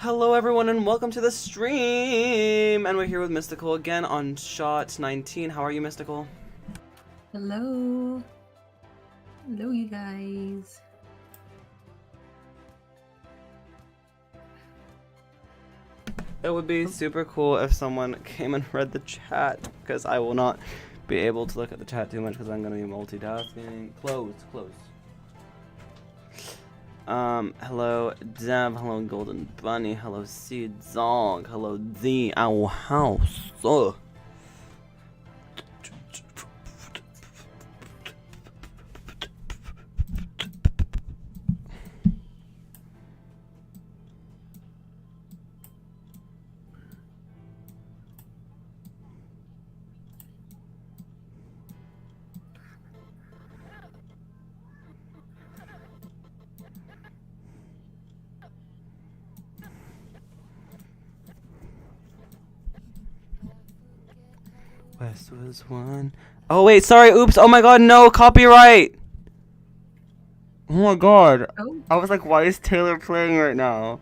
Hello everyone and welcome to the stream! And we're here with Mystical again on shot 19. How are you, Mystical? Hello. Hello, you guys. It would be super cool if someone came and read the chat, because I will not be able to look at the chat too much because I'm going to be multitasking. Closed. Hello Dev, hello Golden Bunny, hello Seed Zong, hello The Our House. West was one. Oh wait, sorry, oops, oh my god, no, copyright! Oh my god. Oh. I was like, why is Taylor playing right now?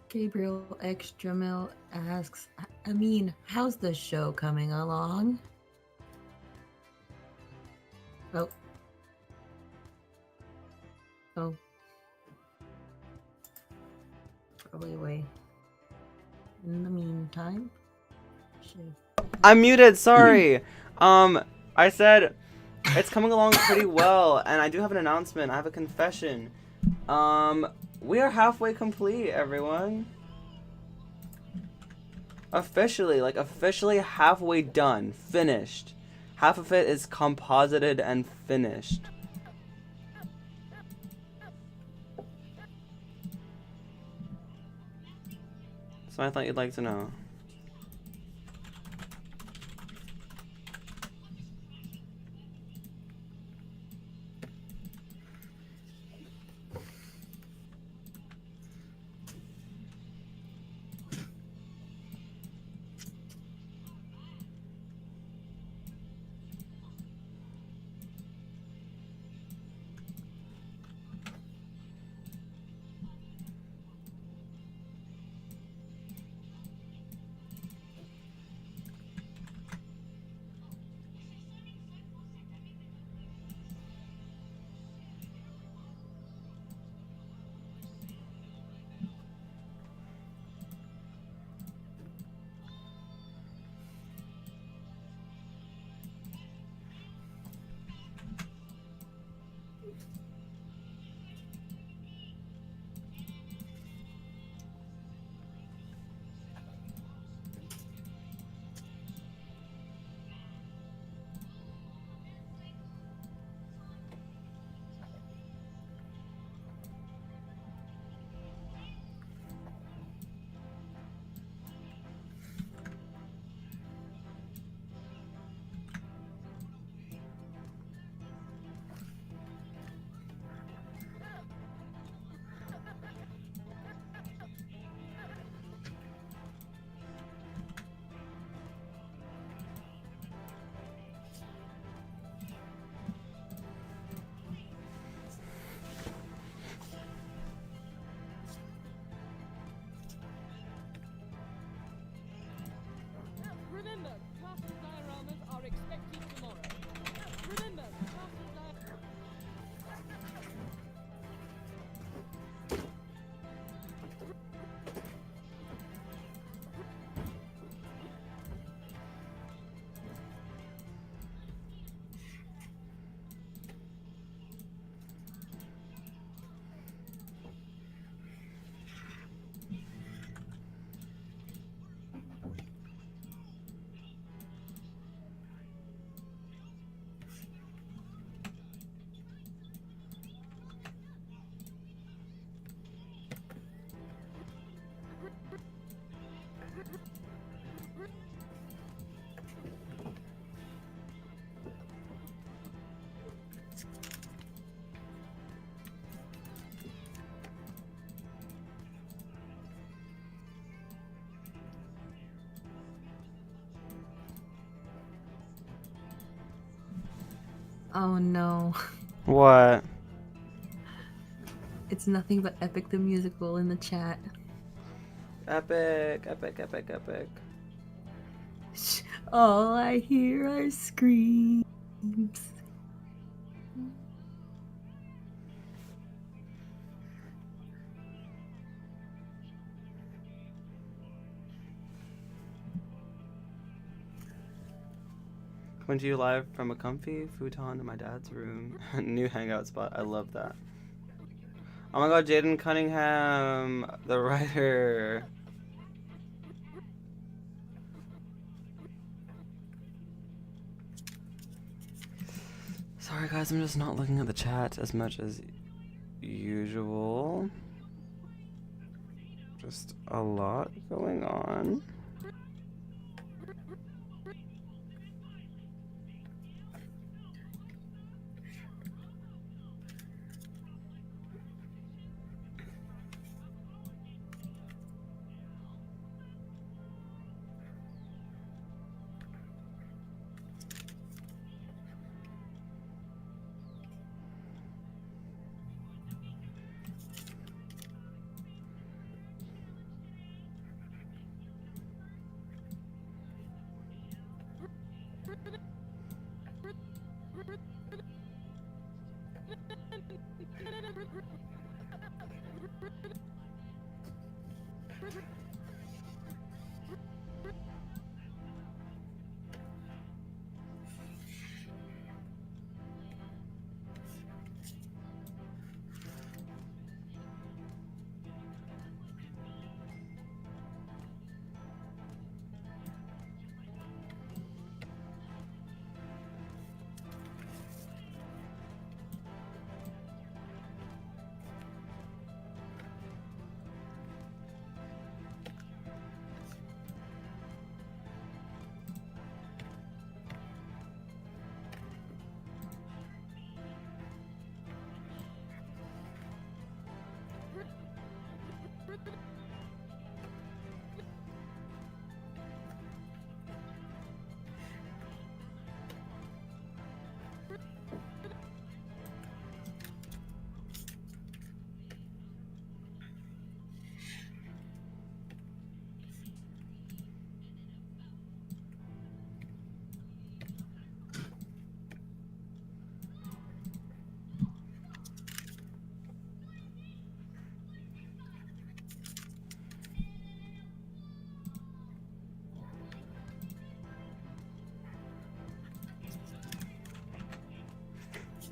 Gabriel X Jamil asks, how's the show coming along? Oh. Probably away. In the meantime, I'm muted, sorry. I said It's coming along pretty well, and I do have an announcement. I have a confession. We are halfway complete, everyone. Officially halfway done, finished. Half of it is composited and finished. So I thought you'd like to know. Remember, classes dioramas are expected tomorrow. Remember, classes Oh no. What? It's nothing but Epic the Musical in the chat. Epic, epic, epic, epic. All I hear are screams. Coming to you live from a comfy futon in my dad's room. New hangout spot. I love that. Oh my god, Jaden Cunningham, the writer. Sorry guys, I'm just not looking at the chat as much as usual. Just a lot going on.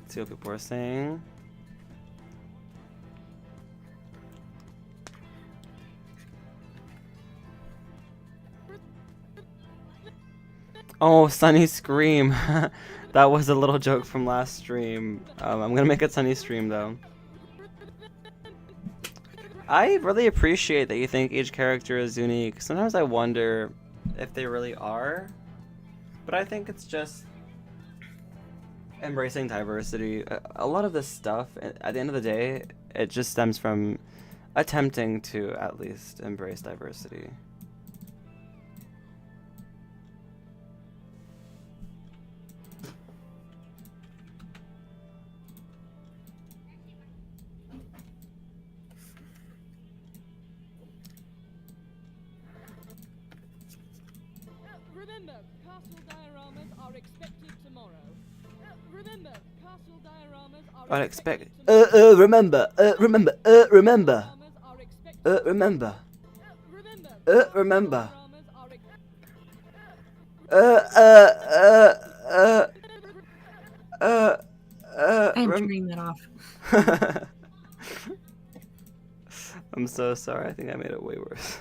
see what people are saying. Oh, Sunny Scream. That was a little joke from last stream. I'm gonna make it Sunnystream though. I really appreciate that you think each character is unique. Sometimes I wonder if they really are, but I think it's just embracing diversity. A lot of this stuff, at the end of the day, it just stems from attempting to at least embrace diversity. Remember, castle dioramas are expected tomorrow. Remember, castle dioramas are Unexpected. expected tomorrow. Remember. Remember. Remember. Dioramas are expected Remember. Remember, Remember. dioramas are I am turning that off. I'm so sorry. I think I made it way worse.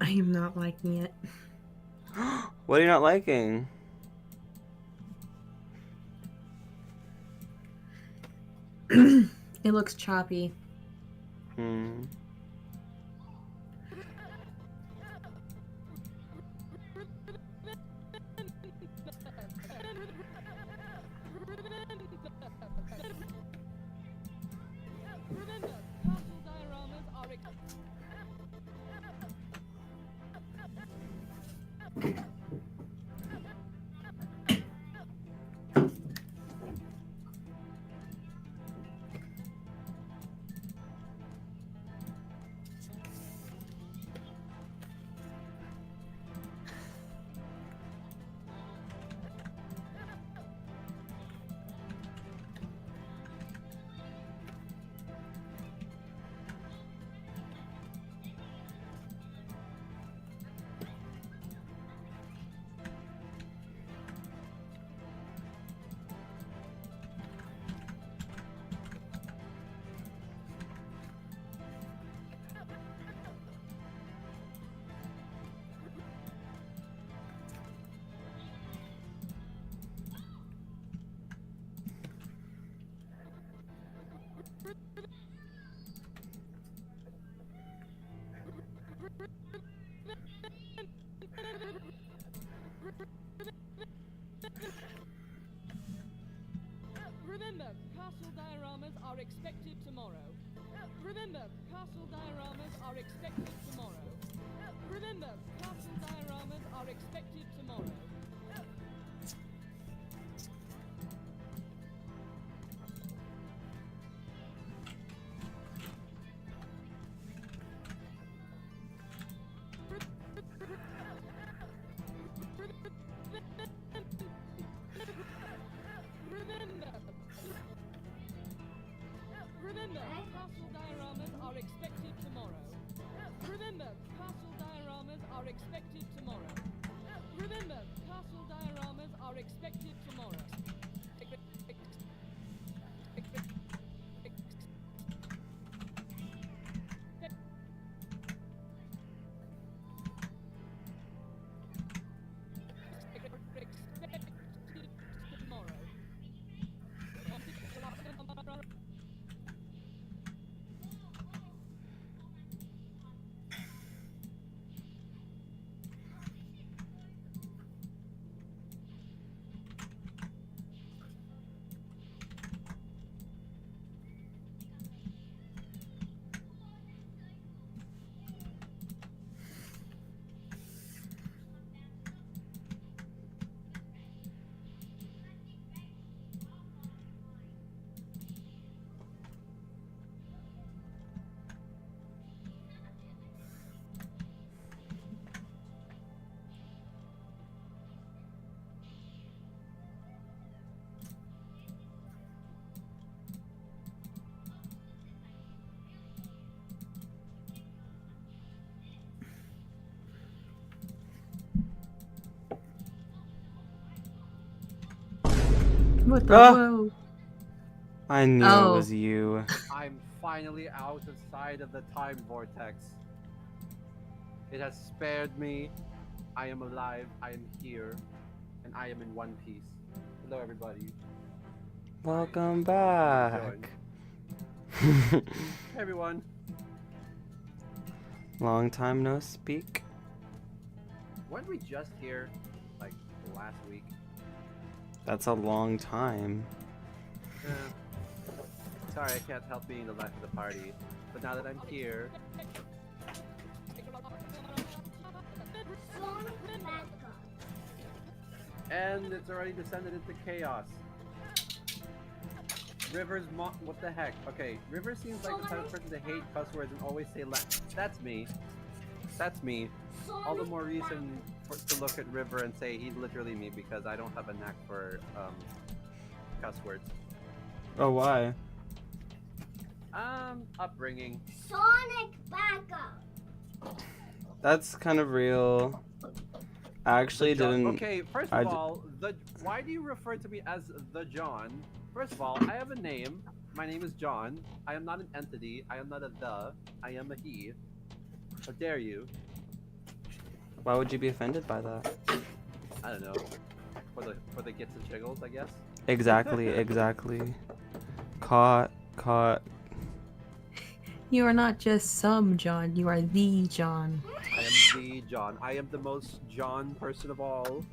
I am not liking it. What are you not liking? It looks choppy. Hmm. Remember, castle dioramas are Remember, castle dioramas are expected tomorrow. Remember, castle dioramas are expected tomorrow. Remember, castle dioramas are expected tomorrow. Remember, castle dioramas are expected tomorrow. Remember, castle dioramas are expected tomorrow. Remember, castle dioramas are expected tomorrow. What the Ah! whoa? I knew it Oh. was you. I'm finally outside of the time vortex. It has spared me. I am alive. I am here, and I am in one piece. Hello, everybody. Welcome Join. back. Hey, everyone. Long time no speak. Weren't we just here, like, last week? That's a long time. Sorry, I can't help being the life of the party. But now that I'm here, and it's already descended into chaos. River's what the heck? Okay, River seems like the type of person to hate cuss words and always say That's me. That's me. All the more reason to look at River and say he's literally me because I don't have a knack for cuss words. Oh, why? Upbringing. Sonic backup. That's kind of real. I actually didn't. Okay, first of all, why do you refer to me as the John? First of all, I have a name. My name is John. I am not an entity. I am not a the. I am a he. How dare you? Why would you be offended by that? I don't know. For the gits and jiggles, I guess. Exactly, exactly. Caught. You are not just some John, you are the John. I am the John. I am the most John person of all.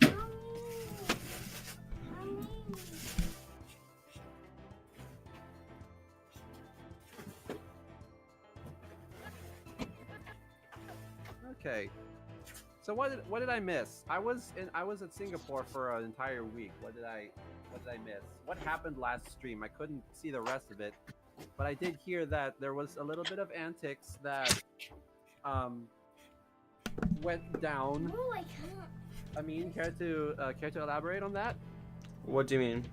Okay. So what did I miss? I was at Singapore for an entire week. What did I miss? What happened last stream? I couldn't see the rest of it, but I did hear that there was a little bit of antics that went down. Oh, I can't. I mean, care to elaborate on that? What do you mean?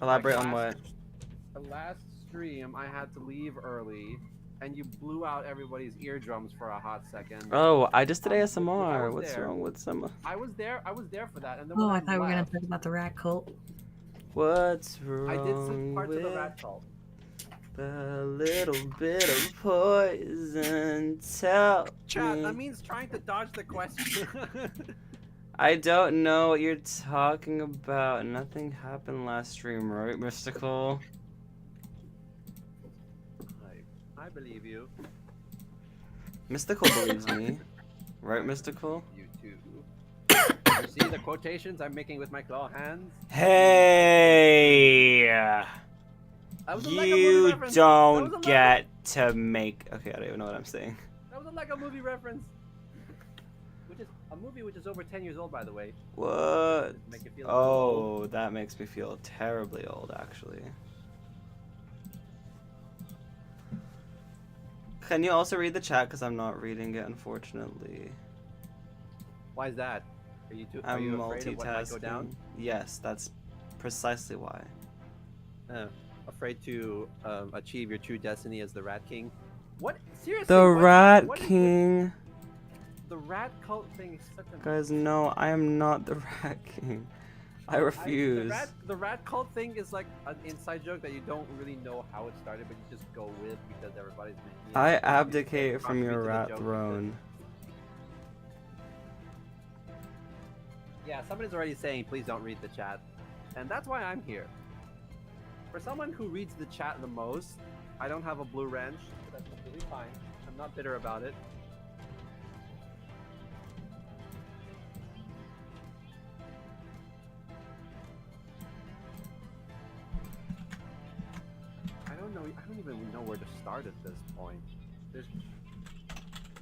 Elaborate on what? The last stream, I had to leave early, and you blew out everybody's eardrums for a hot second. Oh, I just did I ASMR. was What's there. wrong with some? I was there for that, and then Oh, when I thought we were gonna left, talk about the rat cult. What's wrong I did some parts with of the rat cult. a little bit of poison? Tell Chat, me. that means trying to dodge the question. I don't know what you're talking about. Nothing happened last stream, right, Mystical? I believe you. Mystical believes me. Right, Mystical? You too. You see the quotations I'm making with my claw hands? Hey! That was a Lego movie You reference. That was a don't Lego- get to make. Okay, I don't even know what I'm saying. That was a Lego movie reference. Which is a movie which is over 10 years old, by the way. What? Make you feel a little old. Oh, that makes me feel terribly old, actually. Can you also read the chat? Because I'm not reading it, unfortunately. Why is that? Are you I'm afraid of what might go down? multitasking. Yes, that's precisely why. Afraid to achieve your true destiny as the Rat King? What? Seriously? The what- Rat what is King. The rat cult thing is such a... Guys, no, I am not the Rat King. I refuse. The rat cult thing is like an inside joke that you don't really know how it started, but you just go with because everybody's making it. I You abdicate from contribute your to the rat joke throne. because- Yeah, somebody's already saying please don't read the chat. And that's why I'm here. For someone who reads the chat the most, I don't have a blue wrench, but that's completely fine. I'm not bitter about it. I don't even know where to start at this point.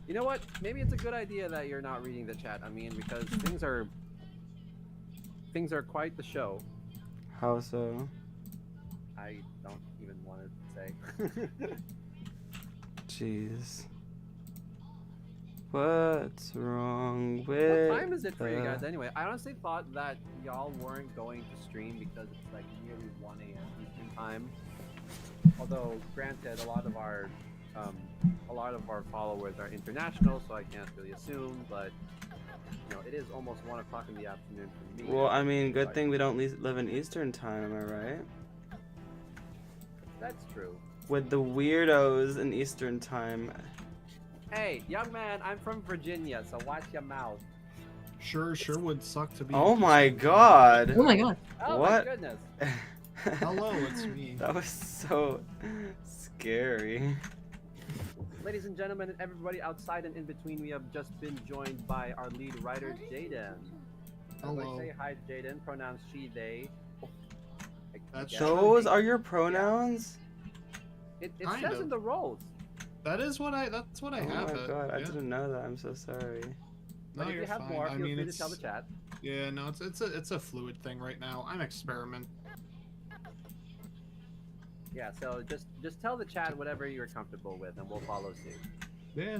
You know what? Maybe it's a good idea that you're not reading the chat. I mean, because things are quite the show. How so? I don't even want to say. Jeez. What's wrong with What time is it for you guys the- anyway? I honestly thought that y'all weren't going to stream because it's like nearly 1 a.m. Eastern time. Although, granted, a lot of lot of our followers are international, so I can't really assume. But you know, it is almost 1 o'clock in the afternoon for me. Well, I mean, good But thing we don't live in Eastern time, am I right? that's true. With the weirdos in Eastern time. Hey, young man, I'm from Virginia, so watch your mouth. Sure would suck to be. Oh in my Eastern god. Oh my god. Oh What? my goodness. Hello, it's me. That was so scary. Ladies and gentlemen, and everybody outside and in between, we have just been joined by our lead writer, Jaden. Hello. Say hi, Jaden. Pronouns she, they. That's guess. Those are your pronouns? It Kind says of. in the roles. That's what I Oh have. my god, I Yeah. didn't know that. I'm so sorry. No, But if you're you have fine. more, I feel mean, free to it's tell the chat. yeah, no, it's a fluid thing right now. I'm experimenting. Yeah, so just tell the chat whatever you're comfortable with, and we'll follow suit. Yeah.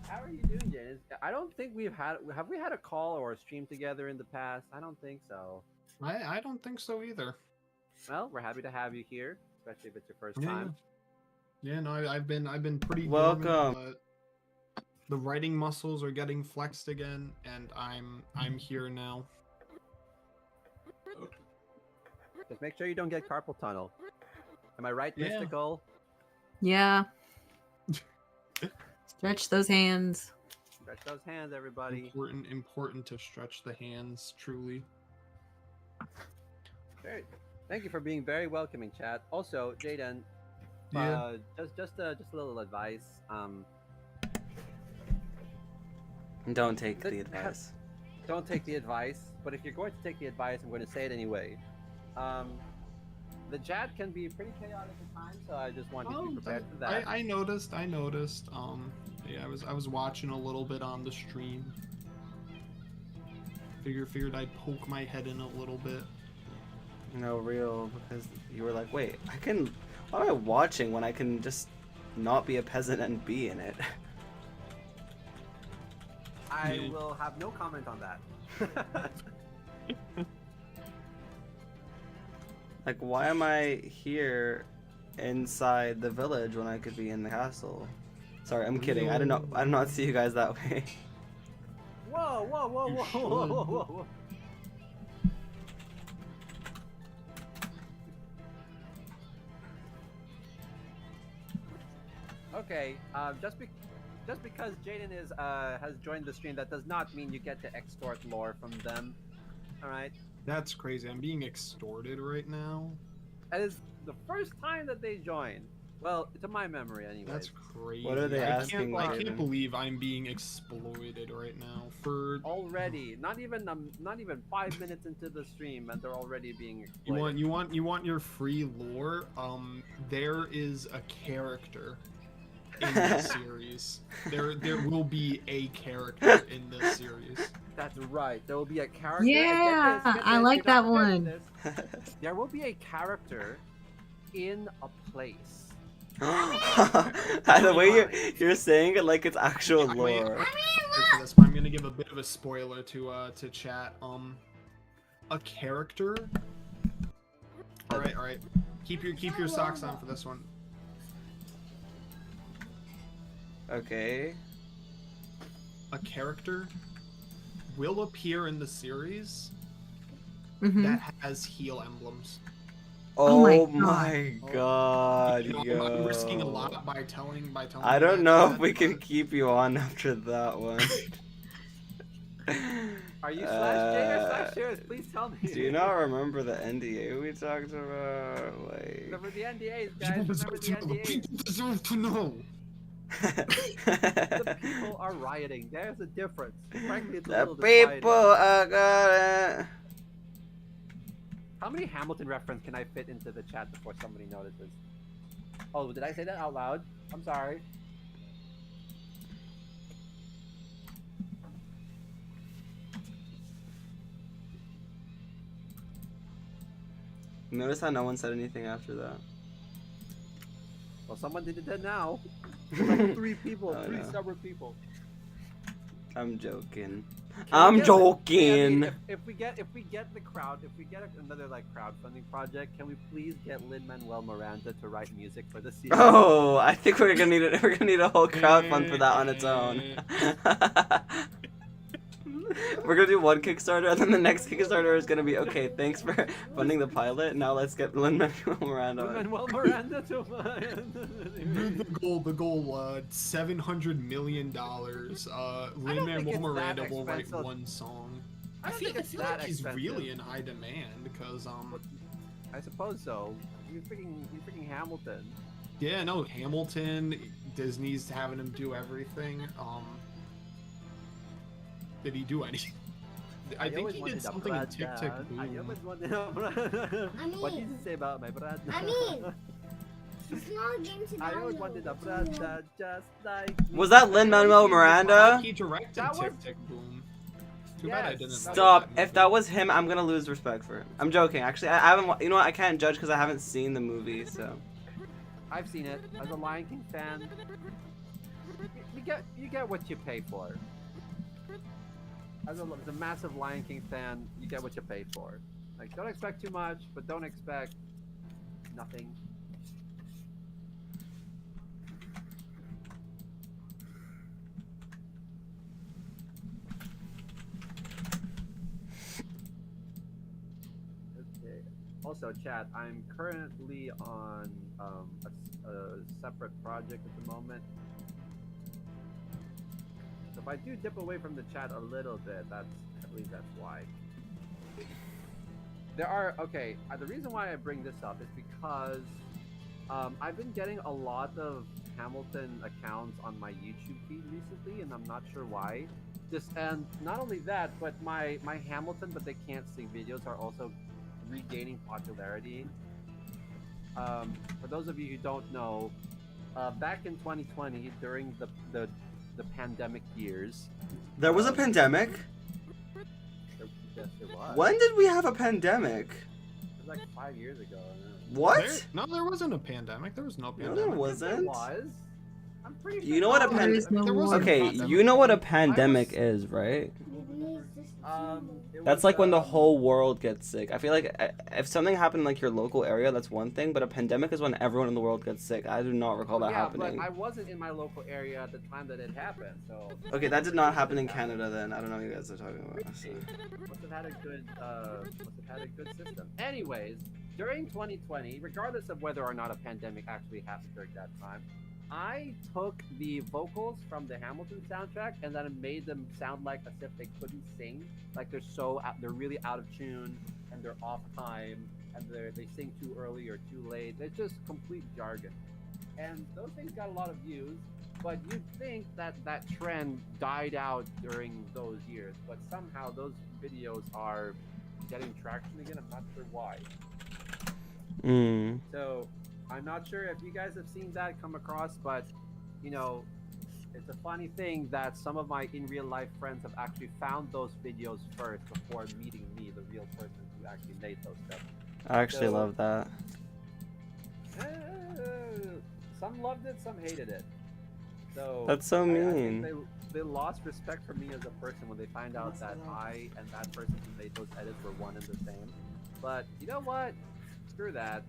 How are you doing, Jaden? I don't think have we had a call or a stream together in the past? I don't think so. I don't think so either. Well, we're happy to have you here, especially if it's your first Yeah. time. Yeah, no, I've been pretty Welcome. dormant, but the writing muscles are getting flexed again, and I'm here now. Just make sure you don't get carpal tunnel. Am I right, Yeah. Mystical? Yeah. Stretch those hands. Stretch those hands, everybody. Important to stretch the hands, truly. Very, thank you for being very welcoming, chat. Also, Jaden, Yeah. just a little advice. Don't take But the advice. Don't take the advice, but if you're going to take the advice, I'm going to say it anyway. The chat can be pretty chaotic at times, so I just want you to be prepared for that. I noticed. Yeah, I was watching a little bit on the stream. Figured I'd poke my head in a little bit. No, real, because you were like, wait, why am I watching when I can just not be a peasant and be in it? I Yeah. will have no comment on that. Like, why am I here inside the village when I could be in the castle? Sorry, I'm kidding. I did not see you guys that way. Whoa, whoa, whoa, You whoa, should. whoa, whoa, whoa, whoa. Okay, just because Jaden has joined the stream, that does not mean you get to extort lore from them. All right, That's crazy. I'm being extorted right now. that is the first time that they join. Well, to my memory, anyway. That's crazy. What are they asking, I Jaden? can't believe I'm being exploited right now for. Already, not even 5 minutes into the stream, and they're already being exploited. You want your free lore? There is a character in this series. There will be a character in this series. That's right. There will be a character. Yeah, Get this, I like you're not that prepared one. for this. There will be a character in a place. The way you're saying it like it's actual Yeah, lore. For this, but I'm gonna give a bit of a spoiler to chat. A character. All right. Keep your socks on for this one. Okay. A character will appear in the series Mhm. that has heal emblems. Oh my Oh God. my god, You know, yo. I'm risking a lot by telling. I you don't that, know if chat, we can but- keep you on after that one. Are you slash Jay or slash Shares? Please tell me. Do you not remember the NDA we talked about? Like... Remember the NDAs, guys. Remember the NDAs. People deserve to know. The people are rioting. There's a difference. Frankly, it's a The little people disquieting. are gonna... How many Hamilton reference can I fit into the chat before somebody notices? Oh, did I say that out loud? I'm sorry. Notice how no one said anything after that? Well, someone did it now. Like 3 people, Oh, 3 no. separate people. I'm joking. I'm we get, joking. if we get the crowd, if we get another like crowdfunding project, can we please get Lin-Manuel Miranda to write music for the series? Oh, I think we're gonna need it. We're gonna need a whole crowd fund for that on its own. We're gonna do one Kickstarter, and then the next Kickstarter is gonna be okay. Thanks for funding the pilot. Now let's get Lin-Manuel Miranda. Lin-Manuel Miranda to The goal, $700 million. Lin-Manuel Miranda will write expensive. one song. I I don't feel, think I it's feel that like he's expensive. really in high demand because I suppose so. You're freaking Hamilton. yeah, no, Hamilton, Disney's having him do everything. Did he do anything? I think always he wanted did a something in Tick Tick brother. Boom. I always wanted a brother. What did you say about my brother? I mean, it's not a game to I always download, wanted a it's on your- brother just like me. Was that Lin-Manuel Miranda? He directed That was- Tick Tick Boom. Too bad I Yes, didn't. like Stop. that If that was him, I'm gonna lose respect for him. I'm joking. Actually, I haven't. You know what? I can't judge because I haven't seen the movie. So. I've seen it. As a Lion King fan, you get what you pay for. As a massive Lion King fan, you get what you pay for. Like, don't expect too much, but don't expect nothing. Okay. Also, chat, I'm currently on a separate project at the moment. So if I do dip away from the chat a little bit, I believe that's why. The reason why I bring this up is because I've been getting a lot of Hamilton accounts on my YouTube feed recently, and I'm not sure why. And not only that, but my Hamilton but they can't sing videos are also regaining popularity. For those of you who don't know, back in 2020, during the pandemic years, There was a pandemic. yes, it was. When did we have a pandemic? It was like 5 years ago. What? There wasn't a pandemic. There was no No, pandemic. there It wasn't. was. I'm pretty sure. You know what a it was. pand- There is no There was war. a Okay, pandemic. you know what a pandemic is, right? It That's was, like when the whole world gets sick. I feel like if something happened in like your local area, that's one thing, but a pandemic is when everyone in the world gets sick. I do not recall that happening. But I wasn't in my local area at the time that it happened, so. Okay, that did not happen in Canada then. I don't know what you guys are talking about. So. Must have had a good system. Anyways, during 2020, regardless of whether or not a pandemic actually happened during that time, I took the vocals from the Hamilton soundtrack and then made them sound like as if they couldn't sing, like they're really out of tune and they're off time and they sing too early or too late. It's just complete jargon, and those things got a lot of views. But you'd think that that trend died out during those years, but somehow those videos are getting traction again. I'm not sure why. So I'm not sure if you guys have seen that come across, but you know, it's a funny thing that some of my in real life friends have actually found those videos first before meeting me, the real person who actually made those stuff. I actually So- love that. Some loved it, some hated it. So That's so I think mean. they lost respect for me as a person when they find out that I and that person who made those edits were one and the same. But you know what? Screw that.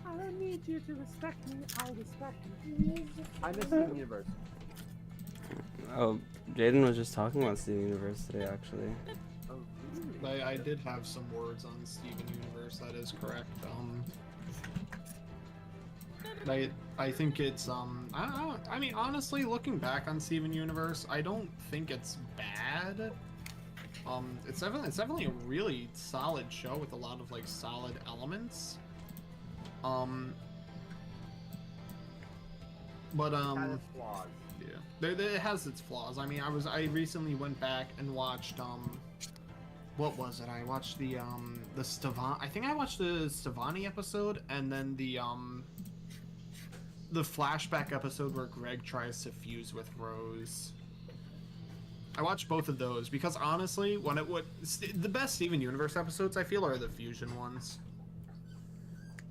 I don't need you to respect me. I respect you. I miss Steven Universe. Oh, Jaden was just talking about Steven Universe today, actually. Oh, really? I did have some words on Steven Universe. That is correct. I think it's I mean, honestly, looking back on Steven Universe, I don't think it's bad. It's definitely a really solid show with a lot of like solid elements. But Had its flaws. yeah, it has its flaws. I mean, I recently went back and watched what was it? I watched the Stefani. I think I watched the Stefani episode, and then the flashback episode where Greg tries to fuse with Rose. I watched both of those because honestly, the best Steven Universe episodes I feel are the fusion ones.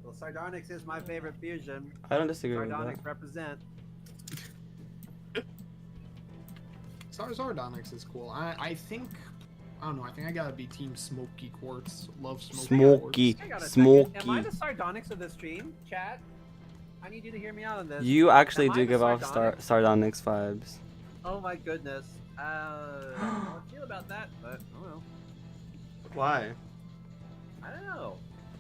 Well, Sardonyx is my favorite fusion. I don't disagree with Sardonyx that. represent. Sardonyx is cool. I think I don't know. I think I gotta be Team Smoky Quartz. Love Smoky Smoky. Quartz. Hang on a Smoky. second. Am I the Sardonyx of the stream, chat? I need you to hear me out on this. You actually Am I do the give off Sardonyx? Sardonyx vibes. Oh my goodness. I don't know how I feel about that, but oh well. Why? I don't know.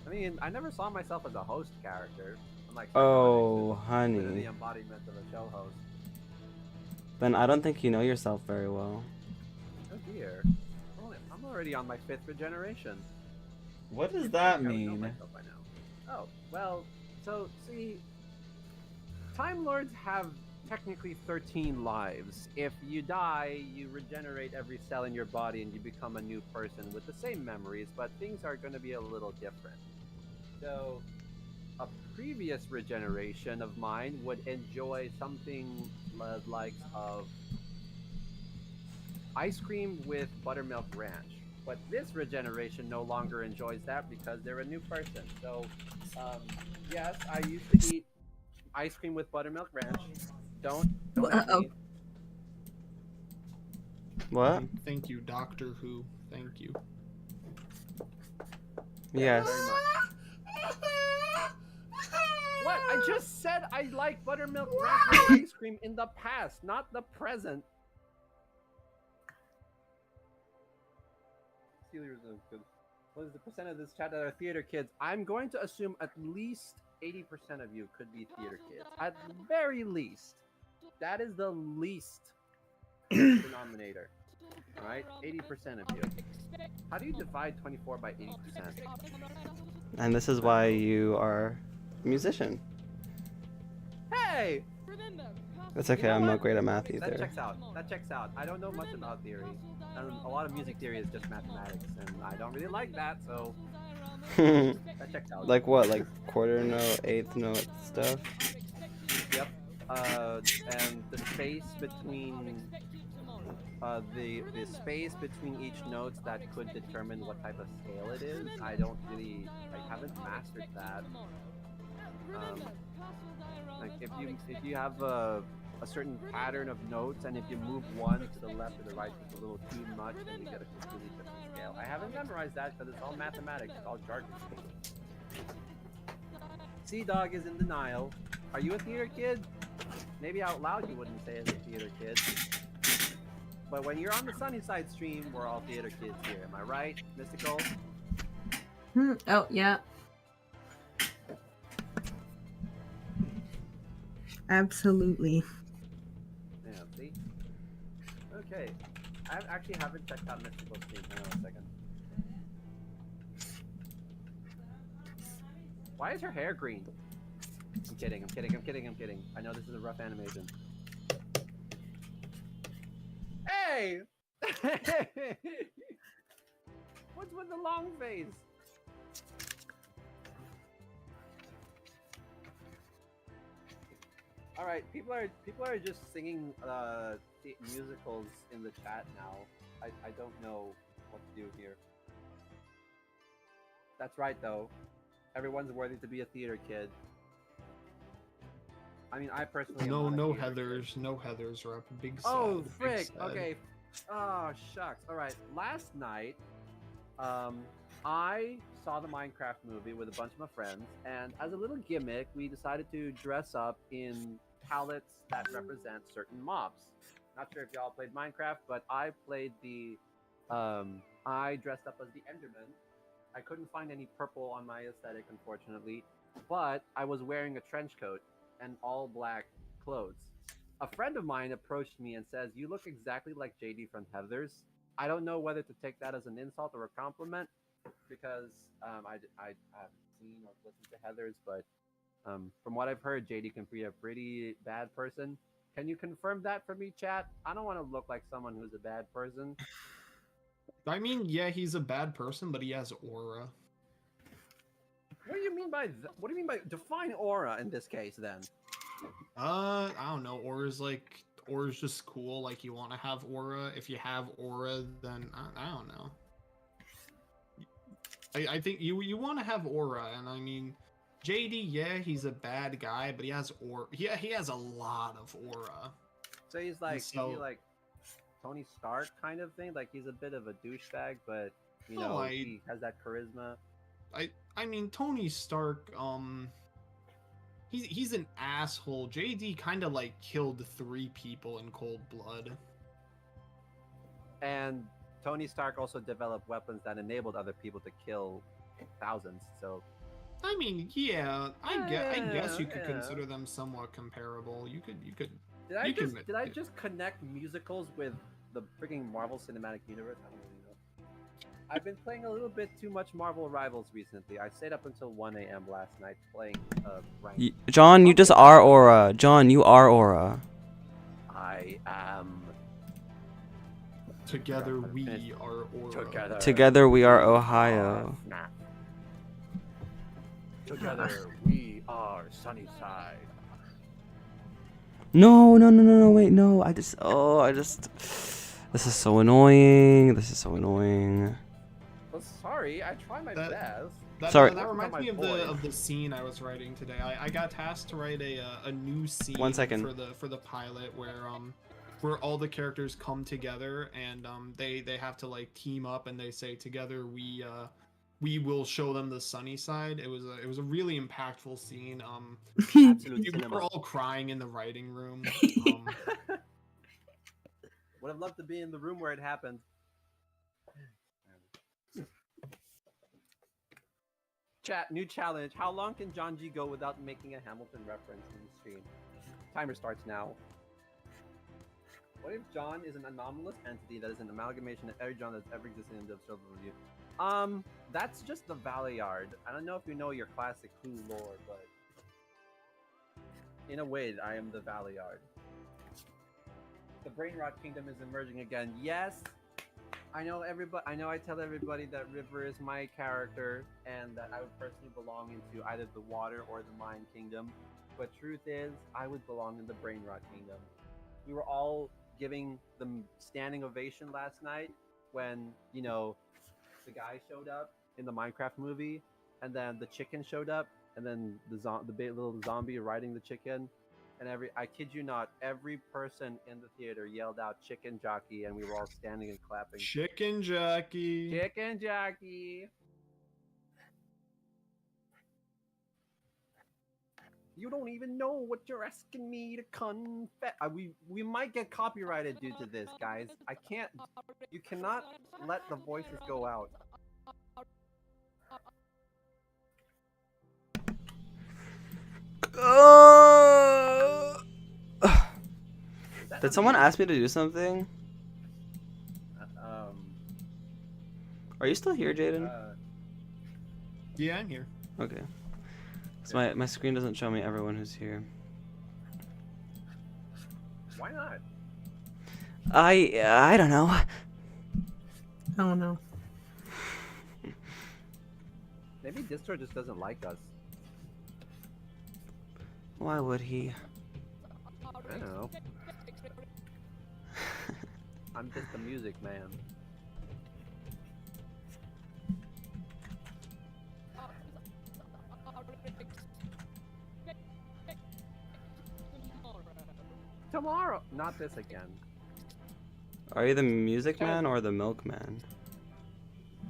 I mean, I never saw myself as a host character. Unlike Oh, Sardonyx, who's honey. the embodiment of a show host. Then I don't think you know yourself very well. Oh dear. I'm already on my 5th regeneration. What does I that would know mean? myself by now. Oh, well, so, see, Time Lords have technically 13 lives. If you die, you regenerate every cell in your body and you become a new person with the same memories, but things are going to be a little different. So, a previous regeneration of mine would enjoy something like of ice cream with buttermilk ranch. But this regeneration no longer enjoys that because they're a new person. So, yes, I used to eat ice cream with buttermilk ranch. Don't at me. What? Thank you, Doctor Who. Thank you. Yes. Very much. What? I just said I like buttermilk ranch with ice cream in the past, not the present. What is the percent of this chat that are theater kids? I'm going to assume at least 80% of you could be theater kids. At the very least. That is the least denominator. Alright? 80% of you. How do you divide 24 by 80%? And this is why you are a musician. Hey! It's okay, You know I'm what? not great at math That either. checks out. That checks out. I don't know much about theory. And a lot of music theory is just mathematics, and I don't really like that, so that checks out. Like what? Like quarter note, eighth note stuff? Yep. And the space between the space between each notes that could determine what type of scale it is. I haven't mastered that. Like if you have a certain pattern of notes, and if you move one to the left or the right just a little too much, then you get a completely different scale. I haven't memorized that because it's all mathematics, it's all jargon. Sea Dog is in denial. Are you a theater kid? Maybe out loud you wouldn't say as a theater kid. But when you're on the Sunnyside stream, we're all theater kids here. Am I right, Mystical? Oh, yeah. Absolutely. Yeah, see? Okay. I actually haven't checked out Mystical's stream. Hang on a second. Why is her hair green? I'm kidding. I know this is a rough animation. Hey! What's with the long face? All right, people are just singing musicals in the chat now. I don't know what to do here. That's right, though. Everyone's worthy to be a theater kid. I mean, I personally No am not a theater Heathers, kid. no Heathers are up. Big sad. Oh, big frick. sad. Okay. Oh, shucks. All right. Last night, I saw the Minecraft movie with a bunch of my friends, and as a little gimmick, we decided to dress up in palettes that represent certain mobs. Not sure if y'all played Minecraft, but I played the. I dressed up as the Enderman. I couldn't find any purple on my aesthetic, unfortunately, but I was wearing a trench coat and all black clothes. A friend of mine approached me and says, "You look exactly like JD from Heathers." I don't know whether to take that as an insult or a compliment, because I haven't seen or listened to Heathers, but from what I've heard, JD can be a pretty bad person. Can you confirm that for me, chat? I don't want to look like someone who's a bad person. I mean, yeah, he's a bad person, but he has aura. What do you mean by what do you mean by define aura in this case then? I don't know. Aura's just cool. Like, you want to have aura. If you have aura, then I don't know. I think you want to have aura, and I mean, JD, yeah, he's a bad guy, but he has aura. Yeah, he has a lot of aura. So he's like, So- Tony Stark kind of thing. Like he's a bit of a douchebag, but you No, know I- he has that charisma. I mean, Tony Stark, he's an asshole. JD kind of like killed 3 people in cold blood. And Tony Stark also developed weapons that enabled other people to kill thousands. So I mean, yeah, I guess you could Yeah. consider them somewhat comparable. You could. did I You can- just did I just connect musicals with the freaking Marvel Cinematic Universe? I don't really know. I've been playing a little bit too much Marvel Rivals recently. I stayed up until 1 a.m. last night playing ranked. John, you just are Aura. John, you are Aura. I am Together we are Aura. Together we are Ohio. Snap. Together we are Sunnyside. No, wait, no. This is so annoying. This is so annoying. Well, sorry, I try my That- best. Sorry. That reminds My me of voice. the scene I was writing today. I got tasked to write a new scene 1 second. for the pilot where all the characters come together and they have to like team up and they say together we will show them the sunny side. It was a really impactful scene. Absolute We were cinema. all crying in the writing room. Would have loved to be in the room where it happened. Chat, new challenge. How long can John G go without making a Hamilton reference in the stream? Timer starts now. What if John is an anomalous entity that is an amalgamation of every John that's ever existed in the observable review? That's just the Valleyard. I don't know if you know your classic Who lore, but in a way, I am the Valleyard. The Brainrot Kingdom is emerging again. Yes, I know everybody. I know I tell everybody that River is my character and that I would personally belong into either the Water or the Mind Kingdom. But truth is, I would belong in the Brainrot Kingdom. We were all giving them standing ovation last night when, you know, the guy showed up in the Minecraft movie, and then the chicken showed up, and then the little zombie riding the chicken, and I kid you not, every person in the theater yelled out "Chicken Jockey," and we were all standing and clapping. Chicken jockey. Chicken Jockey. You don't even know what you're asking me to confess. We might get copyrighted due to this, guys. I can't. You cannot let the voices go out. Did someone ask me to do something? Uh, Are you still here, Jaden? Yeah, I'm here. Okay. So my screen doesn't show me everyone who's here. Why not? I don't know. Oh no. Maybe Distro just doesn't like us. Why would he? I don't know. I'm just the music man. Tomorrow, not this again. Are you the music man or the milkman?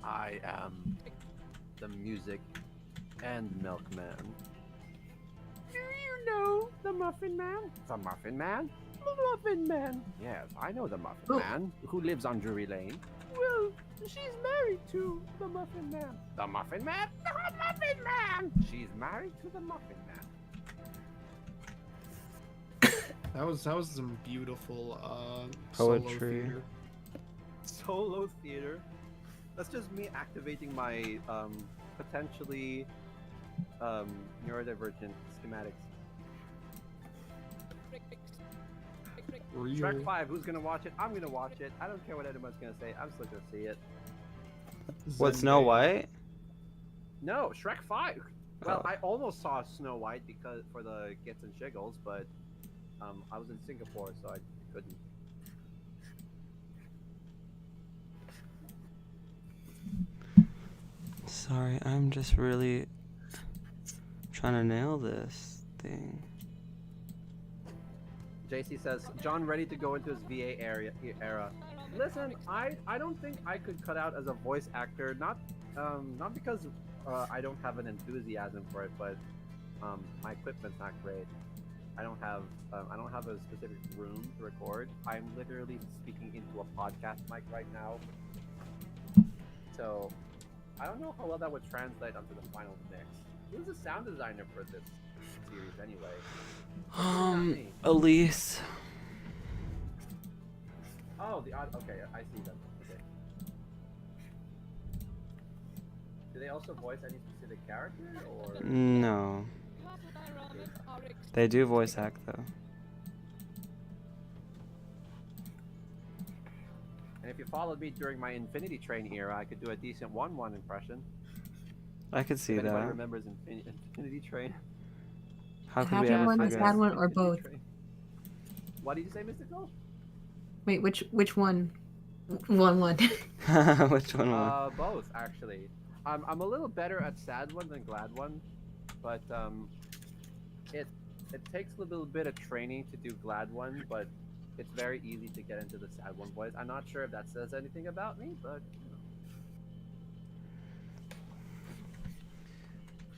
I am the music and milkman. Do you know the Muffin Man? The Muffin Man? The Muffin Man. Yes, I know the Muffin Oh. Man who lives on Drury Lane. Well, she's married to the Muffin Man. The Muffin Man? The Muffin Man! She's married to the Muffin Man. That was some beautiful Poetry. solo theater. Solo theater. That's just me activating my potentially neurodivergent schematics. Real. Shrek 5, who's gonna watch it? I'm gonna watch it. I don't care what anyone's gonna say. I'm still gonna see it. What, Snow Zendaya. White? No, Shrek 5. Well, Oh. I almost saw Snow White because for the Gets and Shiggles, but I was in Singapore, so I couldn't. Sorry, I'm just really trying to nail this thing. JC says, John ready to go into his VA era. Listen, I don't think I could cut out as a voice actor, not because I don't have an enthusiasm for it, but my equipment's not great. I don't have a specific room to record. I'm literally speaking into a podcast mic right now. So I don't know how well that would translate onto the final mix. Who's the sound designer for this series anyway? Elise. Oh, okay, I see them. Okay. Do they also voice any specific character or? No. They do voice act though. And if you followed me during my Infinity Train era, I could do a decent 1-1 impression. I could see If anyone that. remembers Infinity Train. How could we Happy ever one, forget? sad one, or Infinity both? Train. What did you say, Mystical? Wait, which one? One. Which one was? Both actually. I'm a little better at sad one than glad one, but it takes a little bit of training to do glad one, but it's very easy to get into the sad one voice. I'm not sure if that says anything about me, but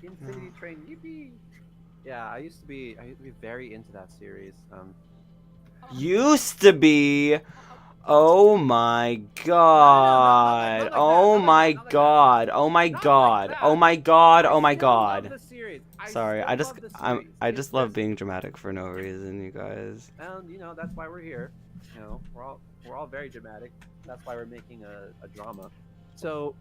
you know. Infinity Train, yippee! Yeah, I used to be very into that series. Used to be. Oh my god. Oh my god. Oh my god. Oh my god. Oh my god. Sorry, I just love being dramatic for no reason, you guys. And you know that's why we're here. You know, we're all very dramatic. That's why we're making a drama. So,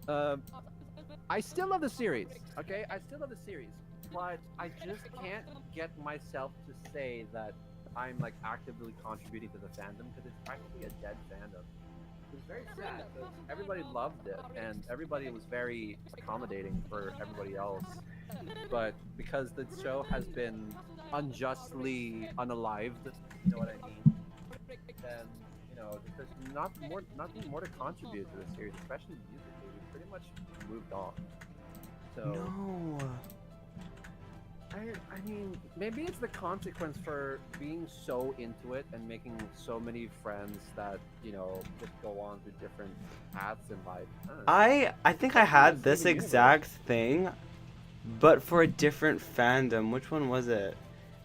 I still love the series. Okay, I still love the series, but I just can't get myself to say that I'm like actively contributing to the fandom because it's practically a dead fandom. It's very sad because everybody loved it and everybody was very accommodating for everybody else. But because the show has been unjustly unalived, you know what I mean? Then you know there's nothing more to contribute to the series, especially musically. We pretty much moved on. So. No. I mean, maybe it's the consequence for being so into it and making so many friends that, you know, just go on to different paths in life. I think I had this exact thing, but for a different fandom. Which one was it?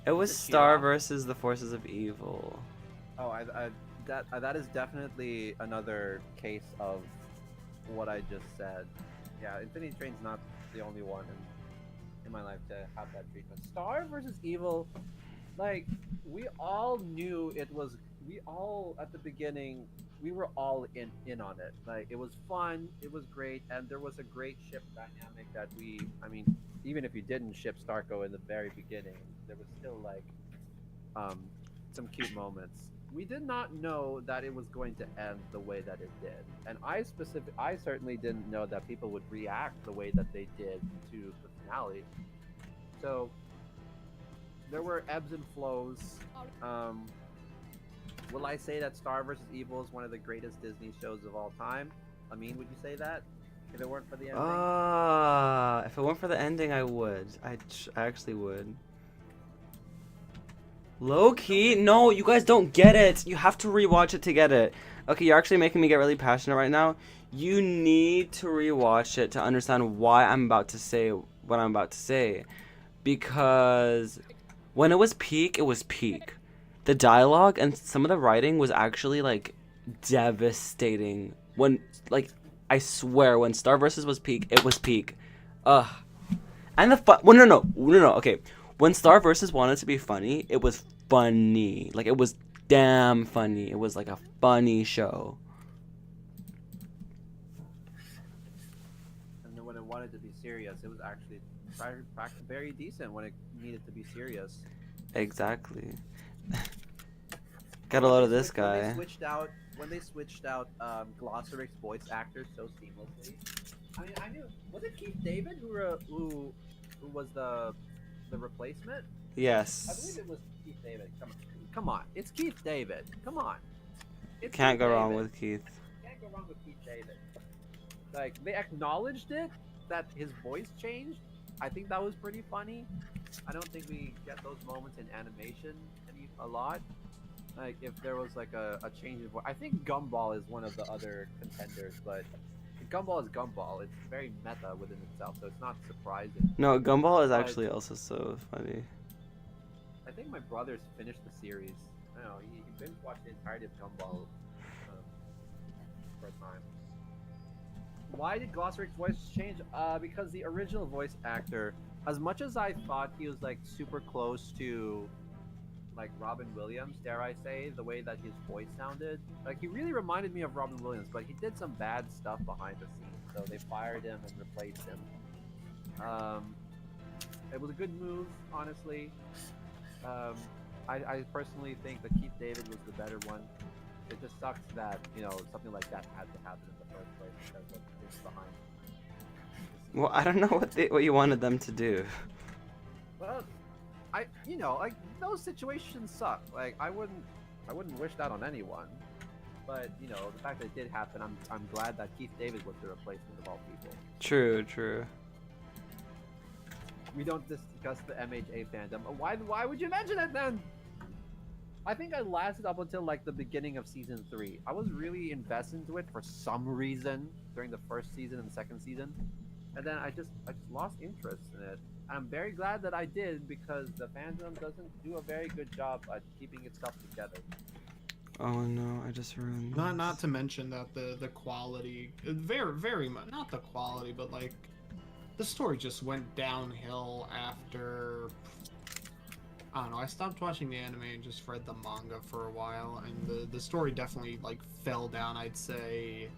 It was Star versus the Forces of Evil. Oh, that is definitely another case of what I just said. Yeah, Infinity Train's not the only one in my life to have that treatment. Star versus Evil, like we all knew it was. We all at the beginning, we were all in on it. Like it was fun, it was great, and there was a great ship dynamic that we. I mean, even if you didn't ship Starco in the very beginning, there was still like some cute moments. We did not know that it was going to end the way that it did, and I certainly didn't know that people would react the way that they did to the finale. So there were ebbs and flows. Will I say that Star vs. Evil is one of the greatest Disney shows of all time? I mean, would you say that if it weren't for the ending? If it weren't for the ending, I would. I actually would. Low key? No, you guys don't get it. You have to rewatch it to get it. Okay, you're actually making me get really passionate right now. You need to rewatch it to understand why I'm about to say what I'm about to say. Because when it was peak, it was peak. The dialogue and some of the writing was actually like devastating. When, like, I swear, when Star vs. was peak, it was peak. Ugh. And the well, no. Okay, when Star vs. wanted to be funny, it was funny. Like, it was damn funny. It was like a funny show. And then when it wanted to be serious, it was actually very decent when it needed to be serious. Exactly. Got a load of this guy. When they switched out Glossoric's voice actors so seamlessly. I mean, I knew. Was it Keith David who was the replacement? Yes. I believe it was Keith David. Come on, it's Keith David. Come on. It's Can't Keith go wrong David. with Keith. Can't go wrong with Keith David. Like they acknowledged it that his voice changed. I think that was pretty funny. I don't think we get those moments in animation any a lot. Like if there was like a change of voice. I think Gumball is one of the other contenders, but Gumball is Gumball. It's very meta within itself, so it's not surprising. No, Gumball is But actually also so funny. I think my brother's finished the series. I don't know, he binge watched the entirety of Gumball for a time. Why did Glossoric's voice change? Because the original voice actor, as much as I thought he was like super close to like Robin Williams, dare I say, the way that his voice sounded, like he really reminded me of Robin Williams, but he did some bad stuff behind the scenes, so they fired him and replaced him. It was a good move, honestly. I personally think that Keith David was the better one. It just sucks that, you know, something like that had to happen in the first place because of what's behind. Well, I don't know what you wanted them to do. Well, you know, like those situations suck. Like I wouldn't wish that on anyone. But you know, the fact that it did happen, I'm glad that Keith David was the replacement of all people. True, true. We don't discuss the MHA fandom. Why would you mention it then? I think I lasted up until like the beginning of season 3. I was really invested into it for some reason during the first season and the second season, and then I just lost interest in it. I'm very glad that I did because the fandom doesn't do a very good job at keeping its stuff together. Oh no, I just ruined. Not to mention that the quality, very much, not the quality, but like the story just went downhill after. I don't know, I stopped watching the anime and just read the manga for a while, and the story definitely like fell down, I'd say,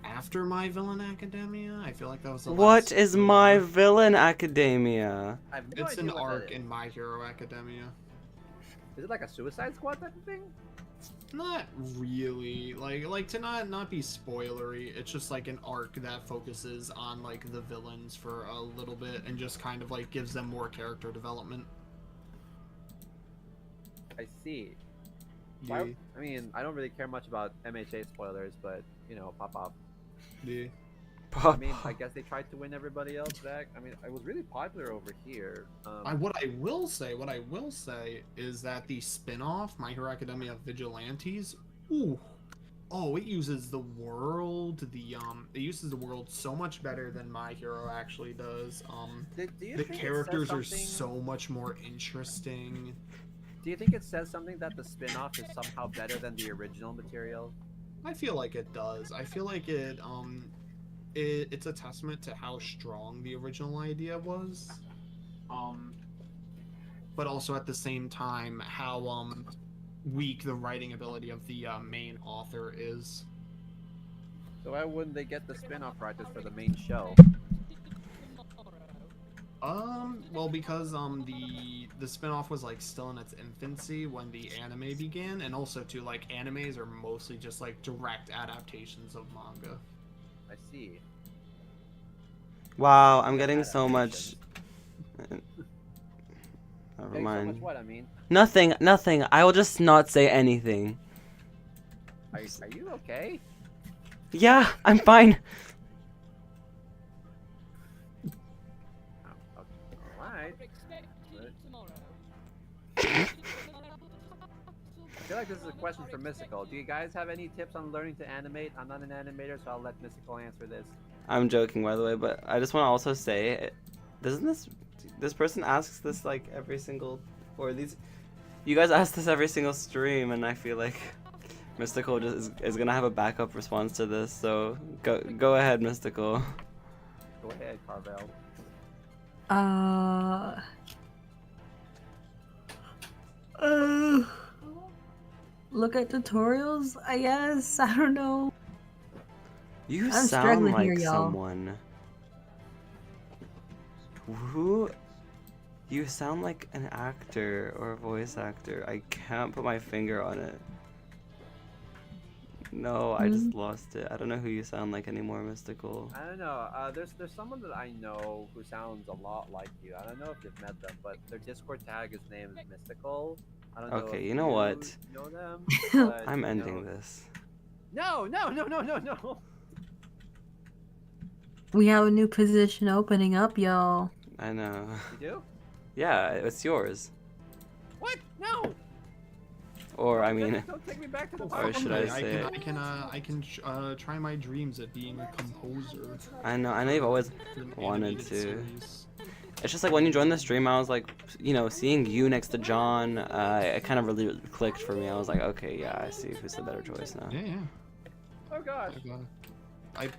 after My Villain Academia. I feel like that was the What last is movie. My Villain Academia? I have no It's idea an what that arc is. in My Hero Academia. Is it like a Suicide Squad type of thing? Not really. Like to not be spoilery, it's just like an arc that focuses on like the villains for a little bit and just kind of like gives them more character development. I see. Yeah. I mean, I don't really care much about MHA spoilers, but you know, pop off. Yeah. I mean, I guess they tried to win everybody else back. I mean, it was really popular over here. What I will say is that the spin-off, My Hero Academia Vigilantes, it uses the world, it uses the world so much better than My Hero actually does. Do you The think it characters says are something- so much more interesting. Do you think it says something that the spin-off is somehow better than the original material? I feel like it does. I feel like it's a testament to how strong the original idea was. But also at the same time how weak the writing ability of the main author is. So why wouldn't they get the spin-off writers for the main show? Well, because the spin-off was like still in its infancy when the anime began, and also too, like, animes are mostly just like direct adaptations of manga. I see. Wow, I'm getting so much. Never Getting so mind. much what I mean. Nothing. I will just not say anything. Are you okay? Yeah, I'm fine. Oh, okay. Alright. Expected tomorrow. I feel like this is a question for Mystical. Do you guys have any tips on learning to animate? I'm not an animator, so I'll let Mystical answer this. I'm joking, by the way, but I just want to also say, doesn't this person asks this like every single, or these, you guys ask this every single stream, and I feel like Mystical just is gonna have a backup response to this. So go ahead, Mystical. Go ahead, Carvel. Look at tutorials, I guess. I don't know. You I'm sound struggling like here, y'all. someone. Who? You sound like an actor or a voice actor. I can't put my finger on it. No, I just lost it. I don't know who you sound like anymore, Mystical. I don't know. There's someone that I know who sounds a lot like you. I don't know if you've met them, but their Discord tag is named Mystical. I don't know. Okay, if you know what? Know them, but, I'm you ending know- this. No. We have a new position opening up, y'all. I know. You do? Yeah, it's yours. What? No! Or I mean, Don't take me back to the Or should I Someday say I can try my dreams at being a composer. I know you've always for an wanted animated to. series. It's just like when you joined the stream, I was like, you know, seeing you next to John, it kind of really clicked for me. I was like, okay, yeah, I see who's the better choice now. Yeah, yeah. Oh gosh.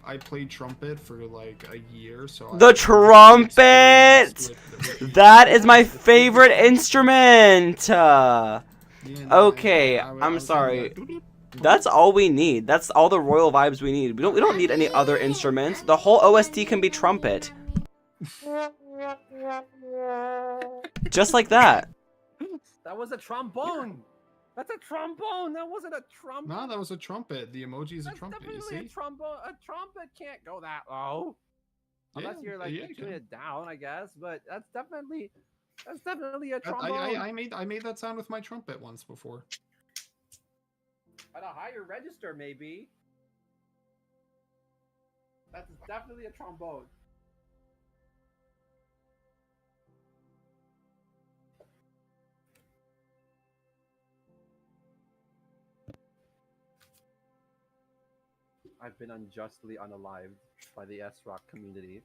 I played trumpet for like a year, so The I trumpet! with That is my favorite instrument! yeah, no, Okay, I I'm was sorry. doing That's all we need. That's all the royal vibes we need. We don't need any other instruments. The whole OST can be trumpet. Just like that. That was a trombone. That's a trombone. That wasn't a trumpet. No, that was a trumpet. The emoji is a That's trumpet. You definitely see? a trombone. A trumpet can't go that low. Unless Yeah, you're like yeah, it pitching can. it down, I guess. But that's definitely a I trombone. I made that sound with my trumpet once before. At a higher register, maybe. That's definitely a trombone. I've been unjustly unalived by the S-Rock community.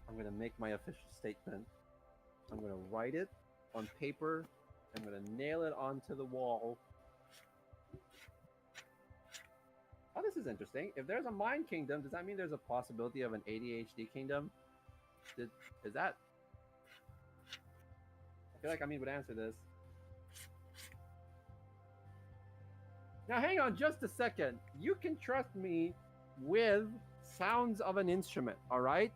I'm gonna make my official statement. I'm gonna write it on paper. I'm gonna nail it onto the wall. Oh, this is interesting. If there's a mind kingdom, does that mean there's a possibility of an ADHD kingdom? Is that? I feel like Amin would answer this. Now, hang on just a second. You can trust me with sounds of an instrument, all right?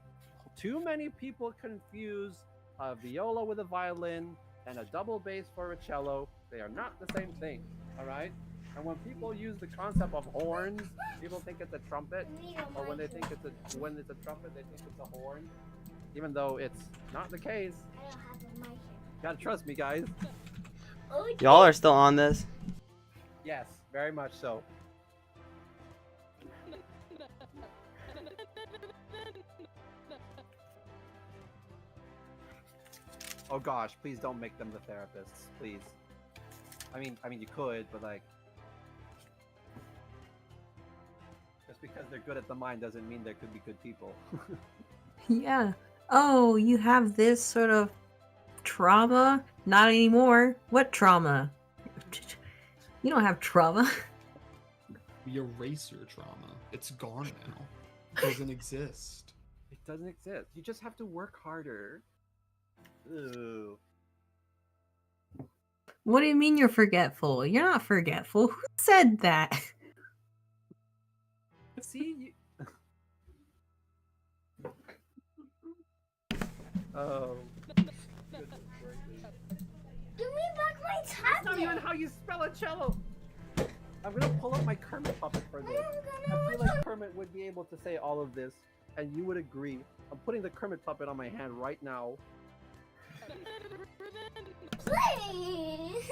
Too many people confuse a viola with a violin and a double bass for a cello. They are not the same thing, all right? And when people use the concept of horns, people think it's a trumpet, or when it's a trumpet, they think it's a horn, even though it's not the case. I don't have a mic here. Gotta trust me, guys. Y'all are still on this? Yes, very much so. Oh gosh, please don't make them the therapists, please. I mean you could, but like, just because they're good at the mind doesn't mean they could be good people. Yeah. Oh, you have this sort of trauma? Not anymore. What trauma? You don't have trauma. We erase your trauma. It's gone now. It doesn't exist. It doesn't exist. You just have to work harder. Ooh. What do you mean you're forgetful? You're not forgetful. Who said that? See? Oh. Give me back my That's not even tablet. how you spell a cello! I'm gonna pull up my Kermit puppet for this. I feel like Kermit would be able to say all of this, and you would agree. I'm putting the Kermit puppet on my hand right now. Please.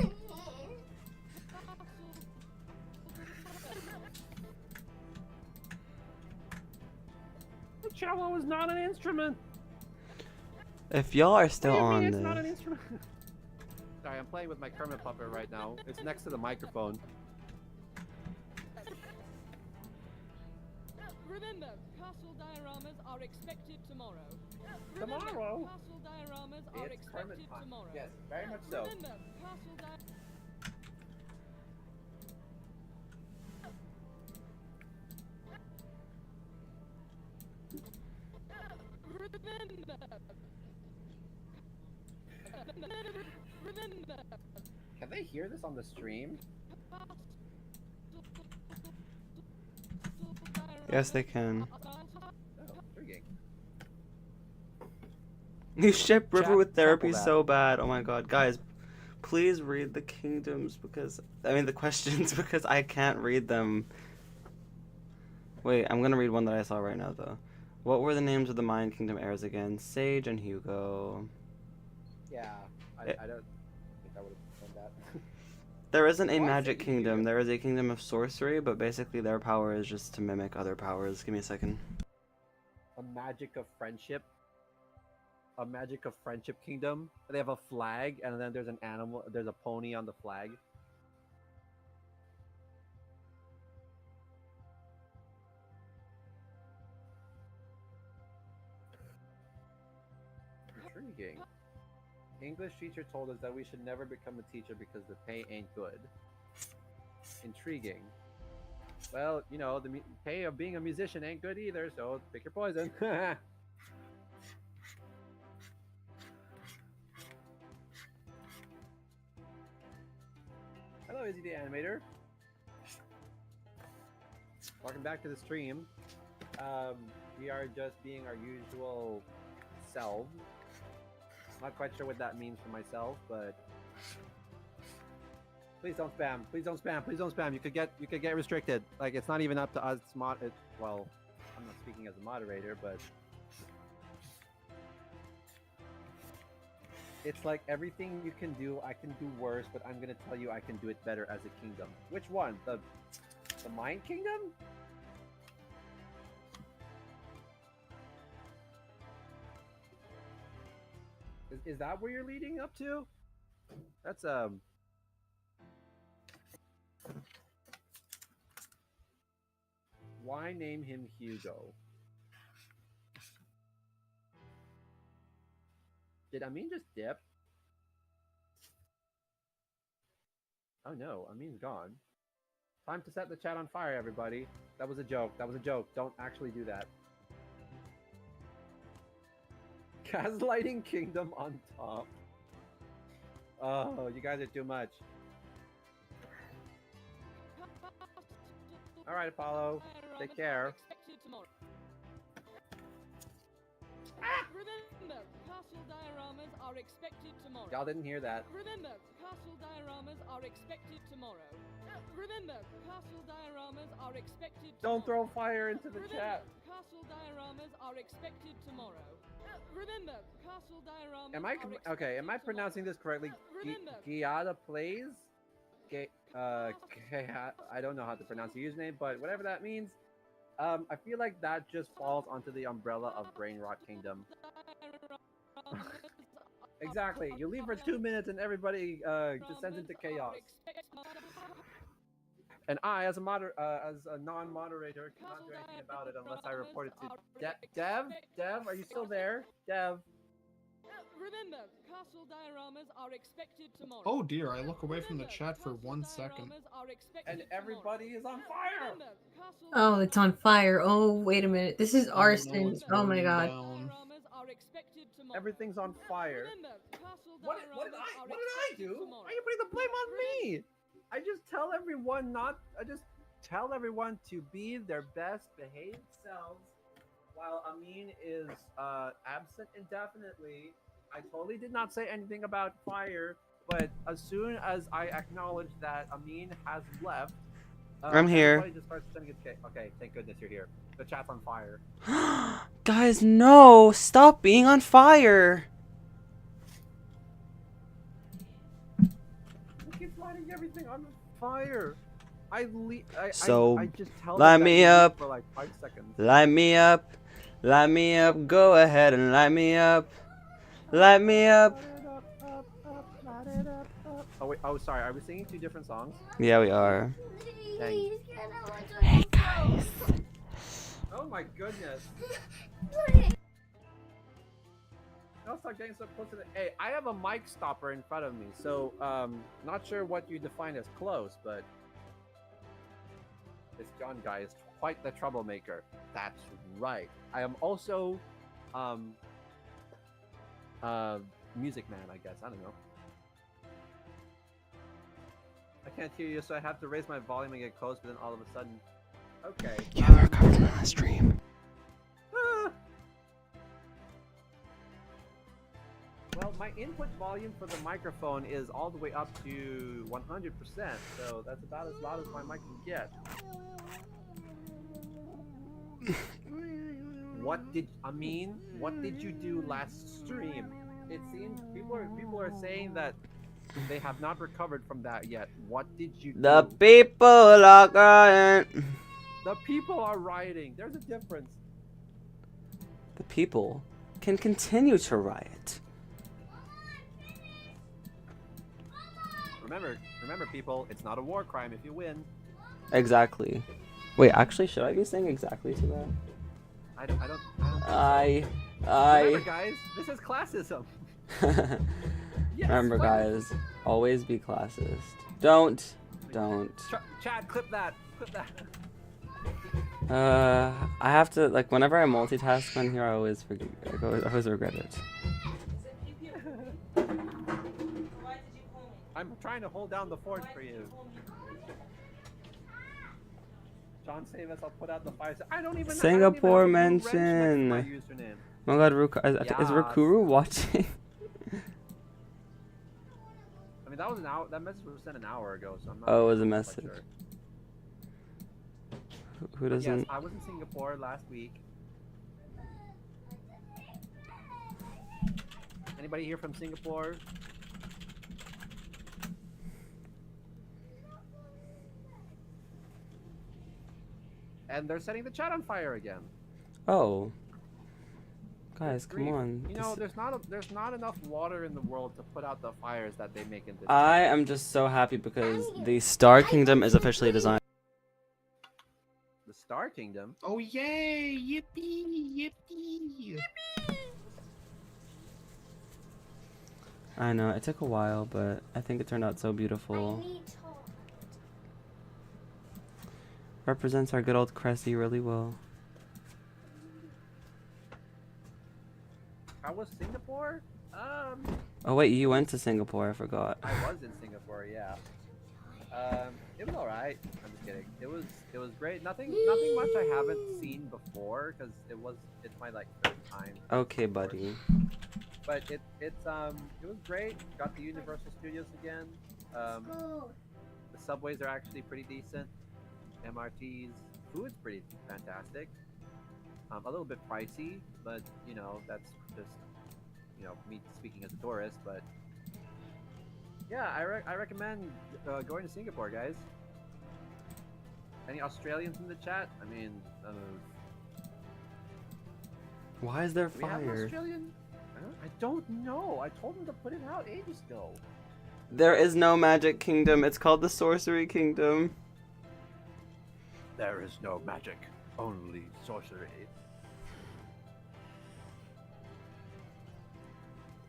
The cello is not an instrument! If y'all are still What do you on mean it's not an this, instrument? Sorry, I'm playing with my Kermit puppet right now. It's next to the microphone. Remember, castle dioramas are expected tomorrow. Remember, Tomorrow? castle dioramas are It's Kermit expected time. tomorrow. Yes, very much so. Remember, castle Remember. Can they hear this on the stream? yes they can. Oh, intriguing. You ship River Chat, with therapy sample that. so bad. Oh my god, guys, please read the kingdoms the questions because I can't read them. Wait, I'm gonna read one that I saw right now though. What were the names of the Mayan Kingdom heirs again? Sage and Hugo. Yeah, I don't think I would have done that. There isn't a Why magic Sage and kingdom. Hugo? There is a kingdom of sorcery, but basically their power is just to mimic other powers. Give me a second. A magic of friendship. a magic of friendship kingdom. They have a flag, and then there's an animal. There's a pony on the flag. Intriguing. English teacher told us that we should never become a teacher because the pay ain't good. Intriguing. Well, you know, the pay of being a musician ain't good either, so pick your poison. Hello, Izzy the Animator. Welcome back to the stream. We are just being our usual selves. Not quite sure what that means for myself, but please don't spam. Please don't spam. Please don't spam. You could get restricted. Like, it's not even up to us. Well, I'm not speaking as a moderator, but it's like everything you can do, I can do worse, but I'm gonna tell you I can do it better as a kingdom. Which one? The Mind Kingdom? Is that where you're leading up to? That's why name him Hugo? Did Amin just dip? Oh no, Amin's gone. Time to set the chat on fire, everybody. That was a joke. That was a joke. Don't actually do that. Gaslighting Kingdom on top. Oh, you guys are too much. Alright, Apollo. Take care. Remember, castle dioramas are expected tomorrow. Y'all didn't hear that. Remember, castle dioramas are expected tomorrow. Remember, castle dioramas are expected tomorrow. Don't throw fire into the chat. Castle dioramas are expected tomorrow. Remember, castle dioramas Am I okay? Am I pronouncing this correctly? Giada plays. I don't know how to pronounce the username, but whatever that means. I feel like that just falls onto the umbrella of Brain Rot Kingdom. Exactly. You leave for 2 minutes and everybody descends into chaos. And I, as a non-moderator, cannot do anything about it unless I report it to Dev. Dev, are you still there? Dev. Remember, castle dioramas are expected tomorrow. Oh dear, I look away from the chat for 1 second. And everybody is on fire! Oh, it's on fire. Oh, wait a minute. This is arson. It's Oh my burning god. down. Everything's on fire. What did I do? Why are you putting the blame on me? I just tell everyone to be their best behaved selves while Amin is absent indefinitely. I totally did not say anything about fire, but as soon as I acknowledge that Amin has left, I'm here. everybody just starts sending it. Okay, thank goodness you're here. The chat's on fire. Guys, no! Stop being on fire! Who keeps lighting everything on fire? I just tell light them me that up. for like 5 seconds. Light me up. Light me up. Go ahead and light me up. Light me up. Oh wait, oh sorry, are we singing 2 different songs? Yeah, we are. Dang. Hey, guys. Oh my goodness. Don't start getting so close to the. Hey, I have a mic stopper in front of me, so not sure what you define as close, but this John guy is quite the troublemaker. That's right. I am also music man, I guess. I don't know. I can't hear you, so I have to raise my volume and get close, but then all of a sudden, okay. Yeah, we're covered on the stream. Well, my input volume for the microphone is all the way up to 100%, so that's about as loud as my mic can get. What did you do last stream? It seems people are saying that they have not recovered from that yet. What did you do? The people are crying. The people are rioting. There's a difference. The people. can continue to riot. Remember, people, it's not a war crime if you win. Exactly. Wait, actually, should I be saying exactly to that? I don't think so. Remember, guys, this is classism. Yes, Remember, guys, always be classist. Don't. Chad, clip that. I have to, like, whenever I multitask on here, I always forget. I always regret it. I'm trying to hold down the fort for you. John, save us. I'll put out the fire. I don't even. Singapore I don't even have a blue mention. wrench next to my username. Oh my God, is Rukuru watching? I mean, that was an hour. That message was sent an hour ago, so I'm not. Oh, it was a quite message. sure. Who doesn't? Yes, I was in Singapore last week. Anybody here from Singapore? And they're setting the chat on fire again. Oh. Guys, come Grief. on. You know, there's not enough water in the world to put out the fires that they make in this. I am just so happy because the Star Kingdom is officially designed. The Star Kingdom. Oh yay! Yippee! Yippee! I know, it took a while, but I think it turned out so beautiful. Represents our good old Cressy really well. How was Singapore? Oh wait, you went to Singapore, I forgot. I was in Singapore, yeah. It was alright. I'm just kidding. It was great. Nothing much I haven't seen before because it's my like third time. Okay, buddy. But it was great. Got the Universal Studios again. The subways are actually pretty decent. MRTs, food's pretty fantastic. A little bit pricey, but you know that's just me speaking as a tourist. But yeah, I recommend going to Singapore, guys. Any Australians in the chat? I mean, Why is there do we have an fire? Australian? I don't know. I told them to put it out ages ago. There is no Magic Kingdom. It's called the Sorcery Kingdom. There is no magic, only sorcery.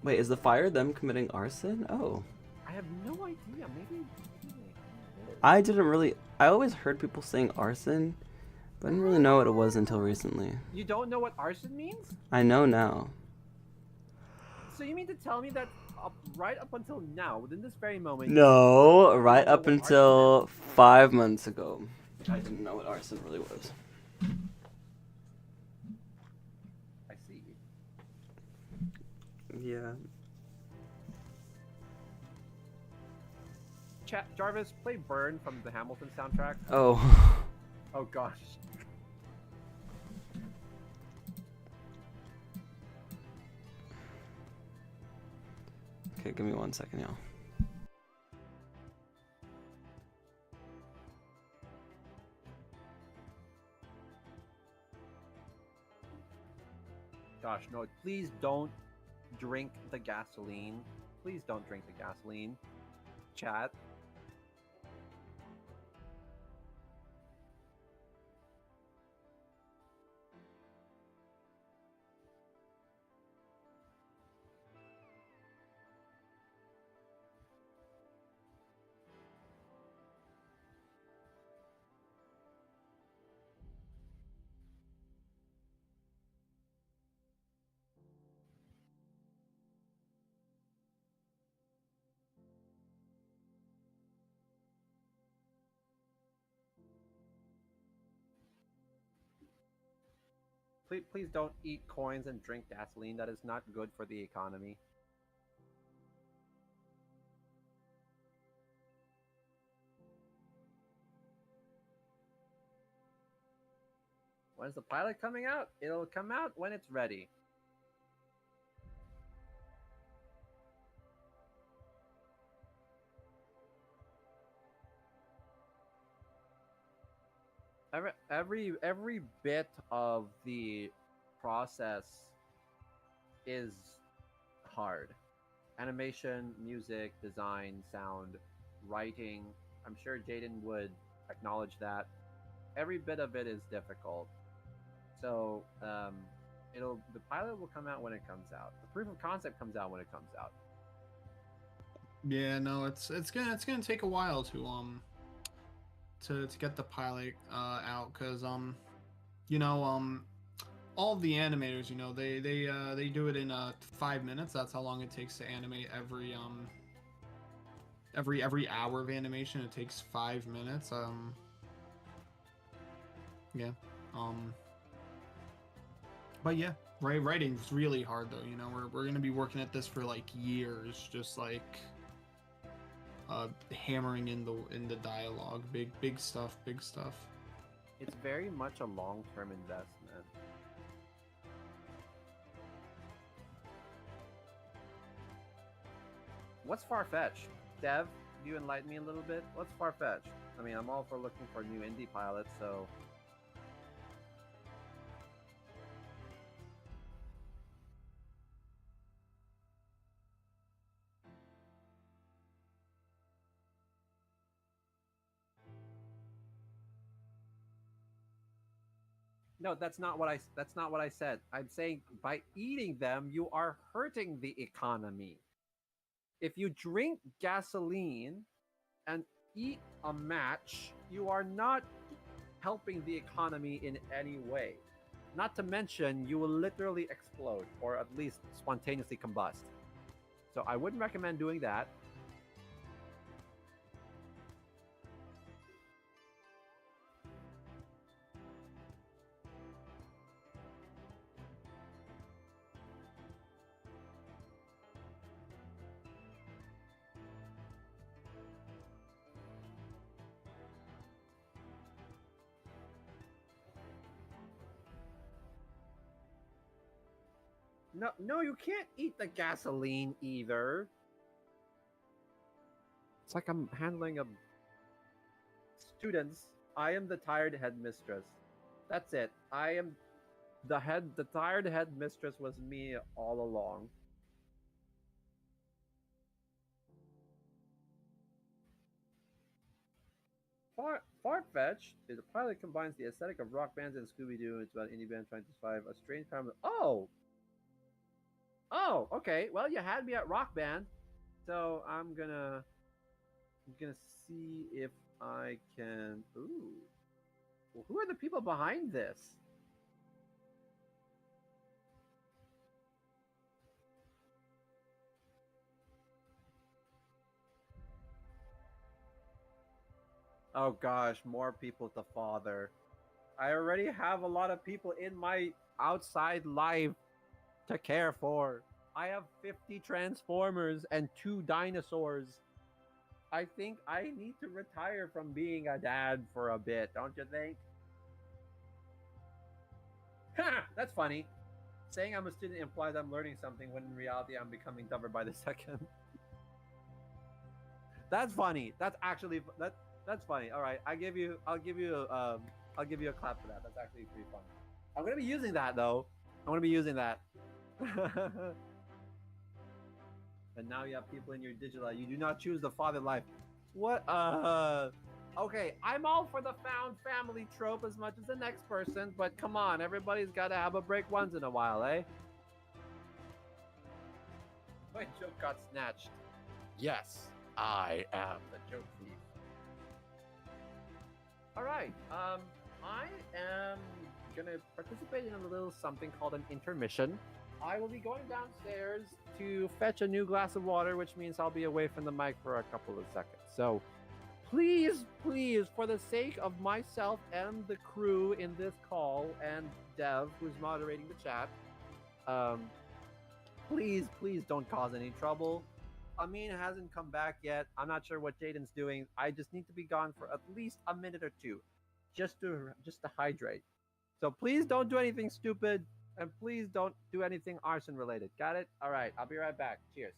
Wait, is the fire them committing arson? Oh. I have no idea. Maybe. I always heard people saying arson, but I didn't really know what it was until recently. You don't know what arson means? I know now. So you mean to tell me that right up until now, within this very moment? No, right you don't know up what arson until 5 months ago. I didn't know what arson really was. I see. Yeah. Jarvis, play Burn from the Hamilton soundtrack. Oh. Oh gosh. Okay, give me 1 second, y'all. Gosh, no, please don't drink the gasoline. Please don't drink the gasoline. Chat. Please don't eat coins and drink gasoline. That is not good for the economy. When's the pilot coming out? It'll come out when it's ready. Every bit of the process is hard. Animation, music, design, sound, writing. I'm sure Jaden would acknowledge that. Every bit of it is difficult. So the pilot will come out when it comes out. The proof of concept comes out when it comes out. Yeah, no, it's gonna take a while to get the pilot out, because you know all the animators, you know, they do it in 5 minutes. That's how long it takes to animate every hour of animation. It takes 5 minutes. Yeah. But yeah, writing's really hard though. You know, we're gonna be working at this for like years, just like hammering in the dialogue. Big stuff. It's very much a long-term investment. What's far-fetched? Dev, do you enlighten me a little bit? What's far-fetched? I mean, I'm all for looking for new indie pilots, so... No, that's not what I said. I'm saying by eating them, you are hurting the economy. If you drink gasoline and eat a match, you are not helping the economy in any way. Not to mention, you will literally explode or at least spontaneously combust. So I wouldn't recommend doing that. No, you can't eat the gasoline either. It's like I'm handling a students. I am the tired headmistress. That's it. I am the tired headmistress was me all along. Far-fetched is a pilot combines the aesthetic of rock bands and Scooby-Doo. It's about an indie band trying to survive a strange kind of... Oh, okay. Well, you had me at rock band, so I'm gonna see if I can. Ooh, well, who are the people behind this? Oh gosh, more people to father. I already have a lot of people in my outside life to care for. I have 50 Transformers and 2 dinosaurs. I think I need to retire from being a dad for a bit, don't you think? Ha! That's funny. Saying I'm a student implies I'm learning something when in reality I'm becoming dumber by the second. That's funny. That's actually that's funny. All right, I'll give you a clap for that. That's actually pretty funny. I'm gonna be using that though. I'm gonna be using that. And now you have people in your digital life. You do not choose the father life. What? Okay, I'm all for the found family trope as much as the next person, but come on, everybody's got to have a break once in a while, eh? My joke got snatched. Yes, I am the joke thief. All right, I am gonna participate in a little something called an intermission. I will be going downstairs to fetch a new glass of water, which means I'll be away from the mic for a couple of seconds. So please, for the sake of myself and the crew in this call and Dev, who's moderating the chat, please don't cause any trouble. Amin hasn't come back yet. I'm not sure what Jaden's doing. I just need to be gone for at least a minute or two, just to hydrate. So please don't do anything stupid. And please don't do anything arson related. Got it? All right. I'll be right back. Cheers.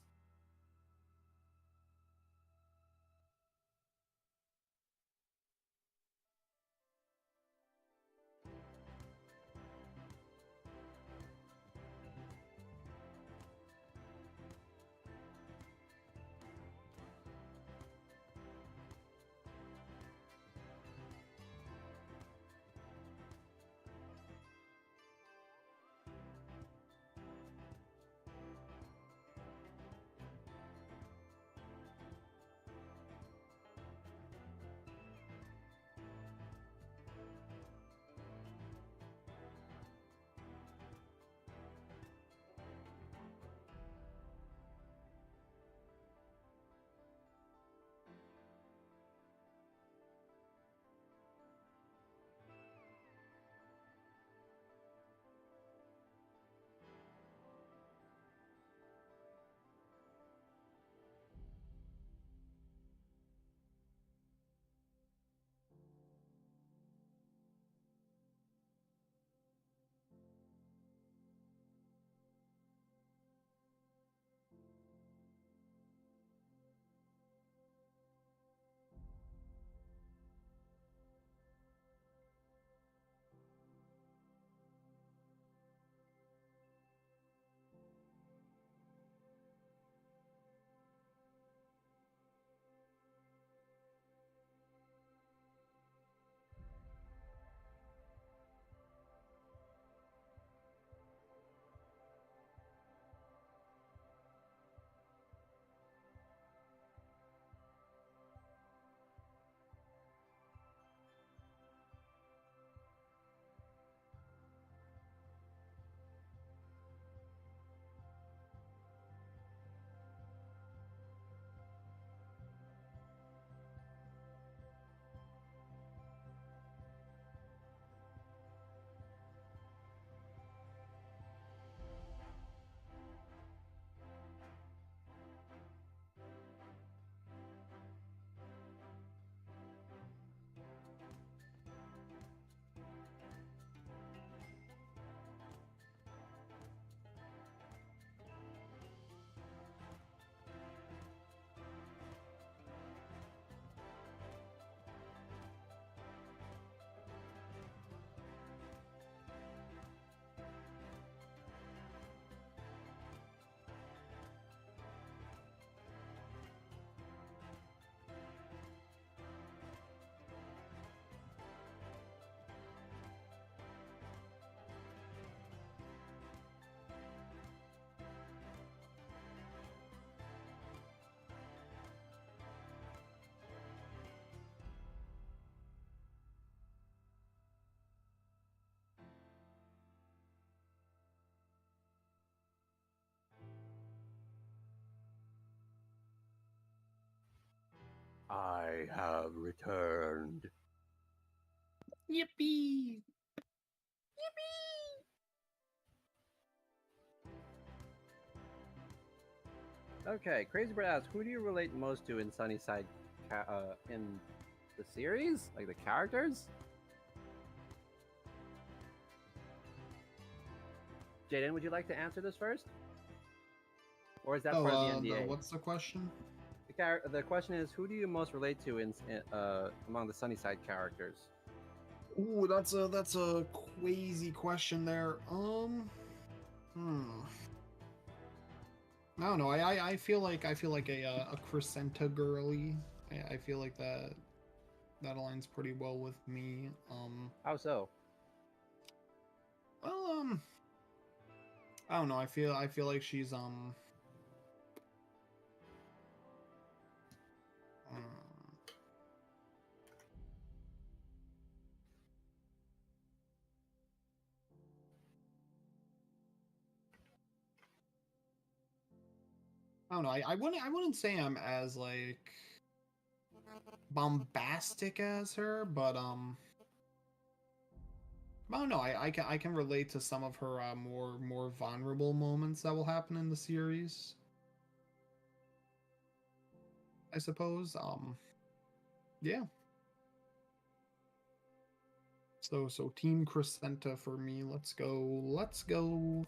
I have returned. Yippee! Okay, Crazy Bird asks, who do you relate most to in Sunnyside, in the series? Like the characters? Jaden, would you like to answer this first? Or is that part of the NDA? What's the question? The question is, who do you most relate to among the Sunnyside characters? Ooh, that's a crazy question there. I don't know. I feel like a Crescenta girly. I feel like that aligns pretty well with me. How so? Well, I don't know. I feel like she's I don't know. I wouldn't say I'm as like bombastic as her, but I don't know. I can relate to some of her more vulnerable moments that will happen in the series. I suppose. Yeah. So Team Crescenta for me. Let's go. Let's go.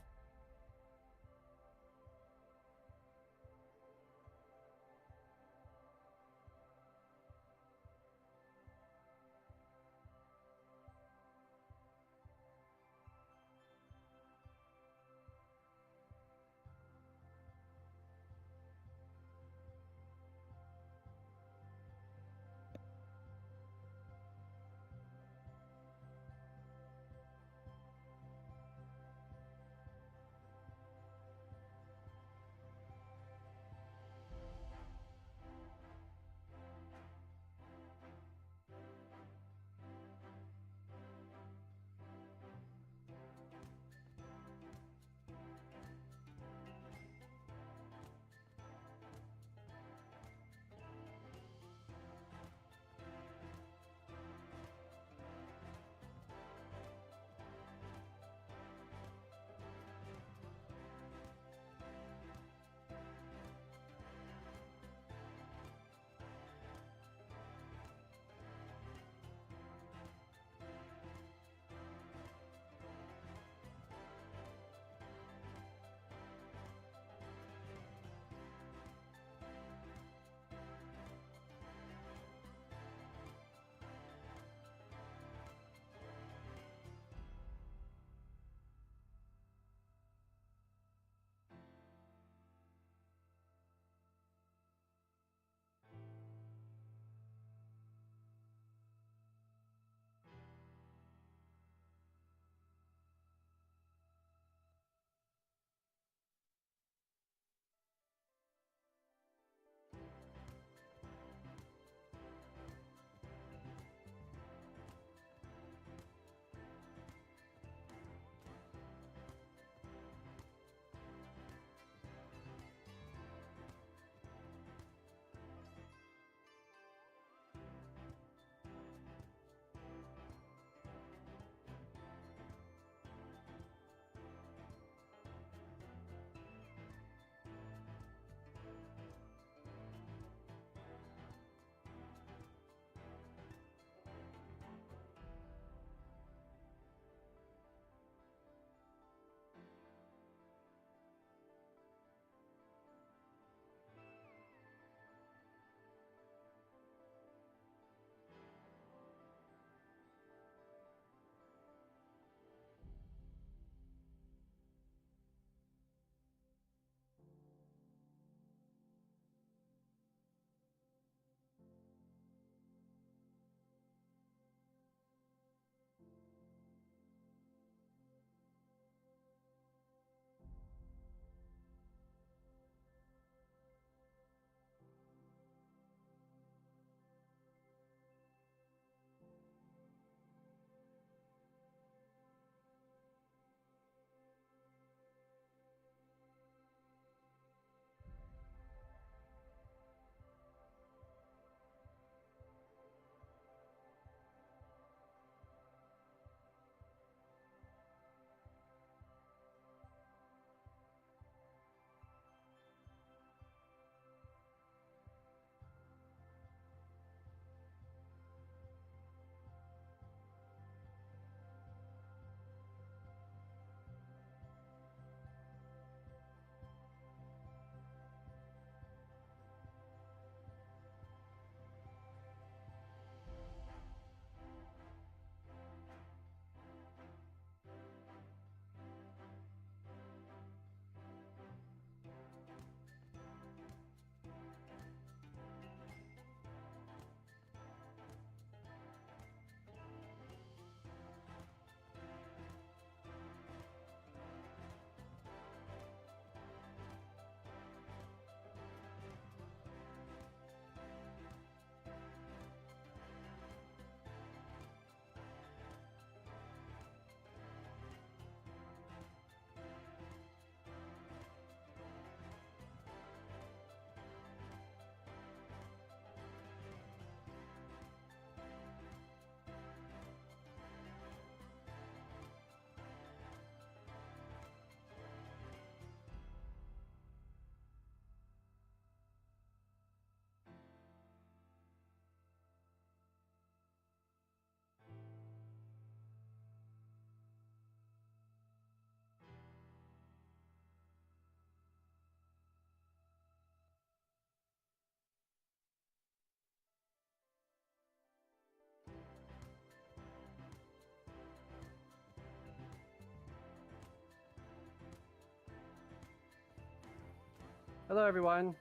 Hello, everyone.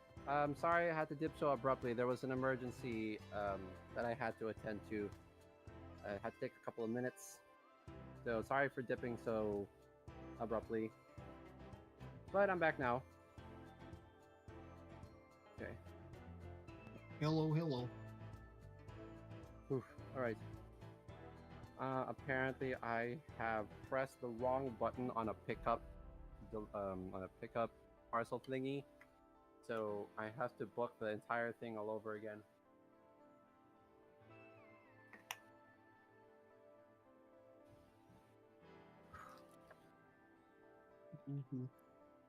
Sorry I had to dip so abruptly. There was an emergency that I had to attend to. I had to take a couple of minutes. So sorry for dipping so abruptly. But I'm back now. Okay. Hello, hello. Oof. All right. Apparently I have pressed the wrong button on a pickup parcel thingy. So I have to book the entire thing all over again.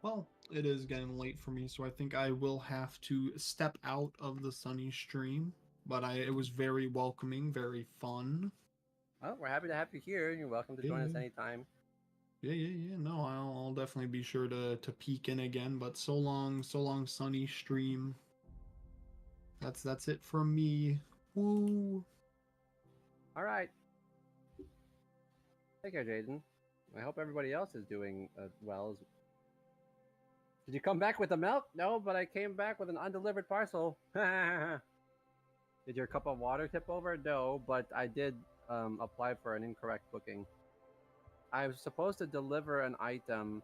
Well, it is getting late for me, so I think I will have to step out of the Sunnystream. But it was very welcoming, very fun. Well, we're happy to have you here. You're welcome to join us Yeah. anytime. Yeah. No, I'll definitely be sure to peek in again. But so long, Sunnystream. That's it from me. Woo. All right. Take care, Jaden. I hope everybody else is doing well. Did you come back with the milk? No, but I came back with an undelivered parcel. Did your cup of water tip over? No, but I did apply for an incorrect booking. I was supposed to deliver an item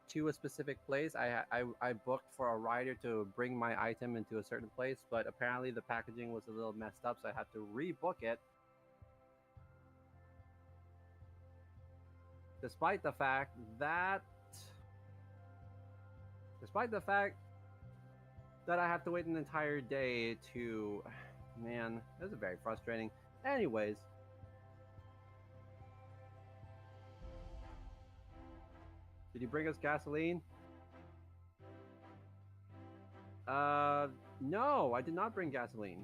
to a specific place. I booked for a rider to bring my item into a certain place, but apparently the packaging was a little messed up, so I had to rebook it. Despite the fact that I have to wait an entire day to, man, this is very frustrating. Anyways, did you bring us gasoline? No, I did not bring gasoline.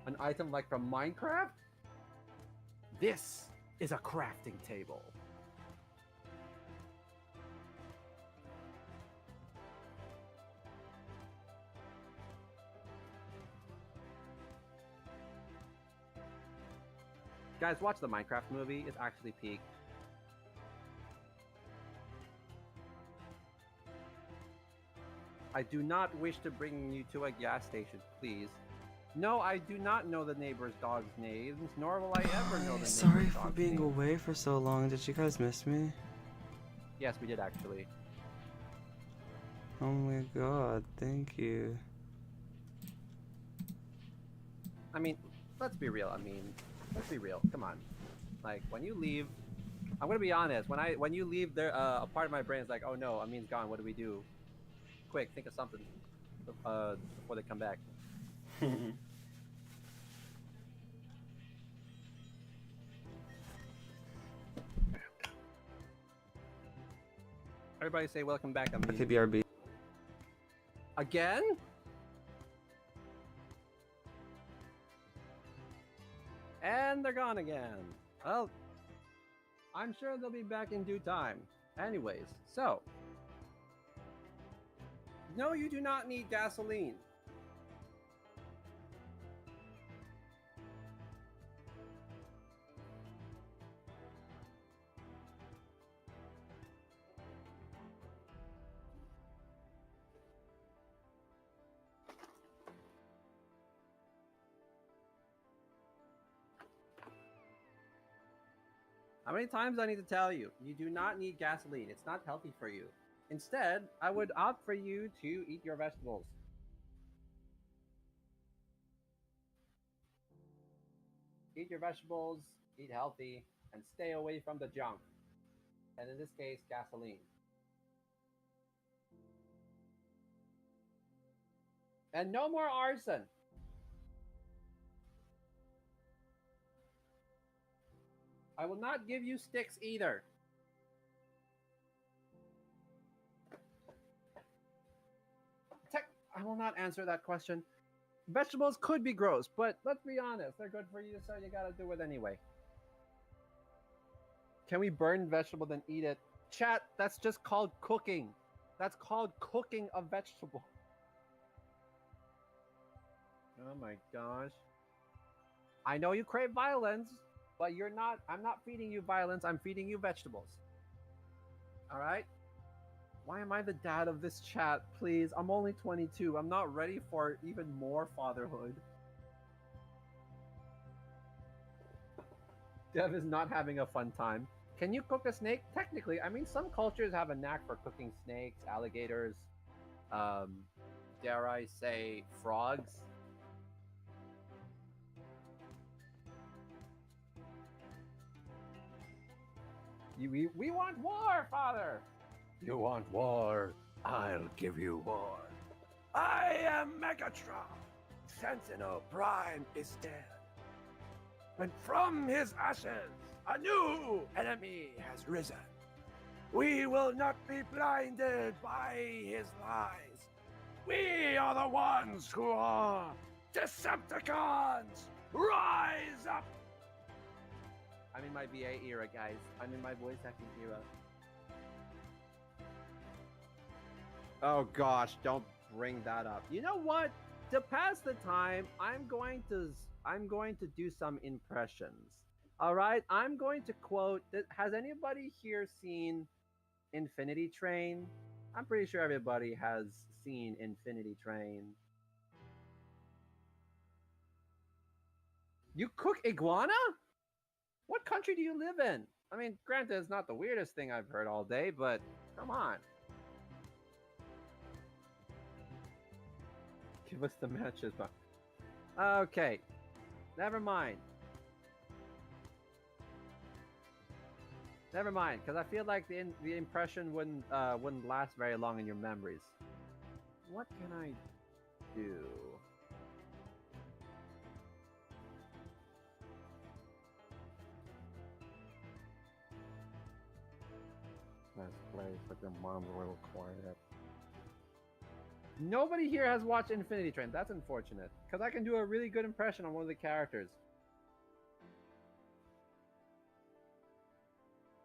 An item like from Minecraft? This is a crafting table. Guys, watch the Minecraft movie. It's actually peak. I do not wish to bring you to a gas station, please. No, I do not know the neighbor's dog's names, nor will I ever know the neighbor's Sorry dog's for being names. away for so long. Did you guys miss me? Yes, we did actually. Oh my god, thank you. I mean, let's be real. Let's be real. Come on. Like, when you leave, I'm gonna be honest. When you leave, there, a part of my brain is like, oh no, Amin's gone. What do we do? Quick, think of something before they come back. Everybody say welcome back, Amin. Okay, BRB. Again? And they're gone again. Well, I'm sure they'll be back in due time. Anyways, so. No, you do not need gasoline. How many times do I need to tell you? You do not need gasoline. It's not healthy for you. Instead, I would opt for you to eat your vegetables. Eat your vegetables, eat healthy, and stay away from the junk. And in this case, gasoline. And no more arson. I will not give you sticks either. I will not answer that question. Vegetables could be gross, but let's be honest, they're good for you, so you gotta do it anyway. Can we burn vegetable then eat it? Chat, that's just called cooking. That's called cooking a vegetable. Oh my gosh. I know you crave violence, but you're not. I'm not feeding you violence. I'm feeding you vegetables. All right? Why am I the dad of this chat? Please, I'm only 22. I'm not ready for even more fatherhood. Dev is not having a fun time. Can you cook a snake? Technically, I mean, some cultures have a knack for cooking snakes, alligators, dare I say, frogs. We want war, father! You want war? I'll give you war. I am Megatron. Sentinel Prime is dead. And from his ashes, a new enemy has risen. We will not be blinded by his lies. We are the ones who are Decepticons. Rise up! I'm in my VA era, guys. I'm in my voice acting era. Oh gosh, don't bring that up. You know what? To pass the time, I'm going to do some impressions. All right, I'm going to quote. Has anybody here seen Infinity Train? I'm pretty sure everybody has seen Infinity Train. You cook iguana? What country do you live in? I mean, granted, it's not the weirdest thing I've heard all day, but come on. Give us the matches. Okay, never mind. Never mind, because I feel like the impression wouldn't last very long in your memories. What can I do? Let's play, but your mom's a little quiet. Nobody here has watched Infinity Train. That's unfortunate, because I can do a really good impression on one of the characters.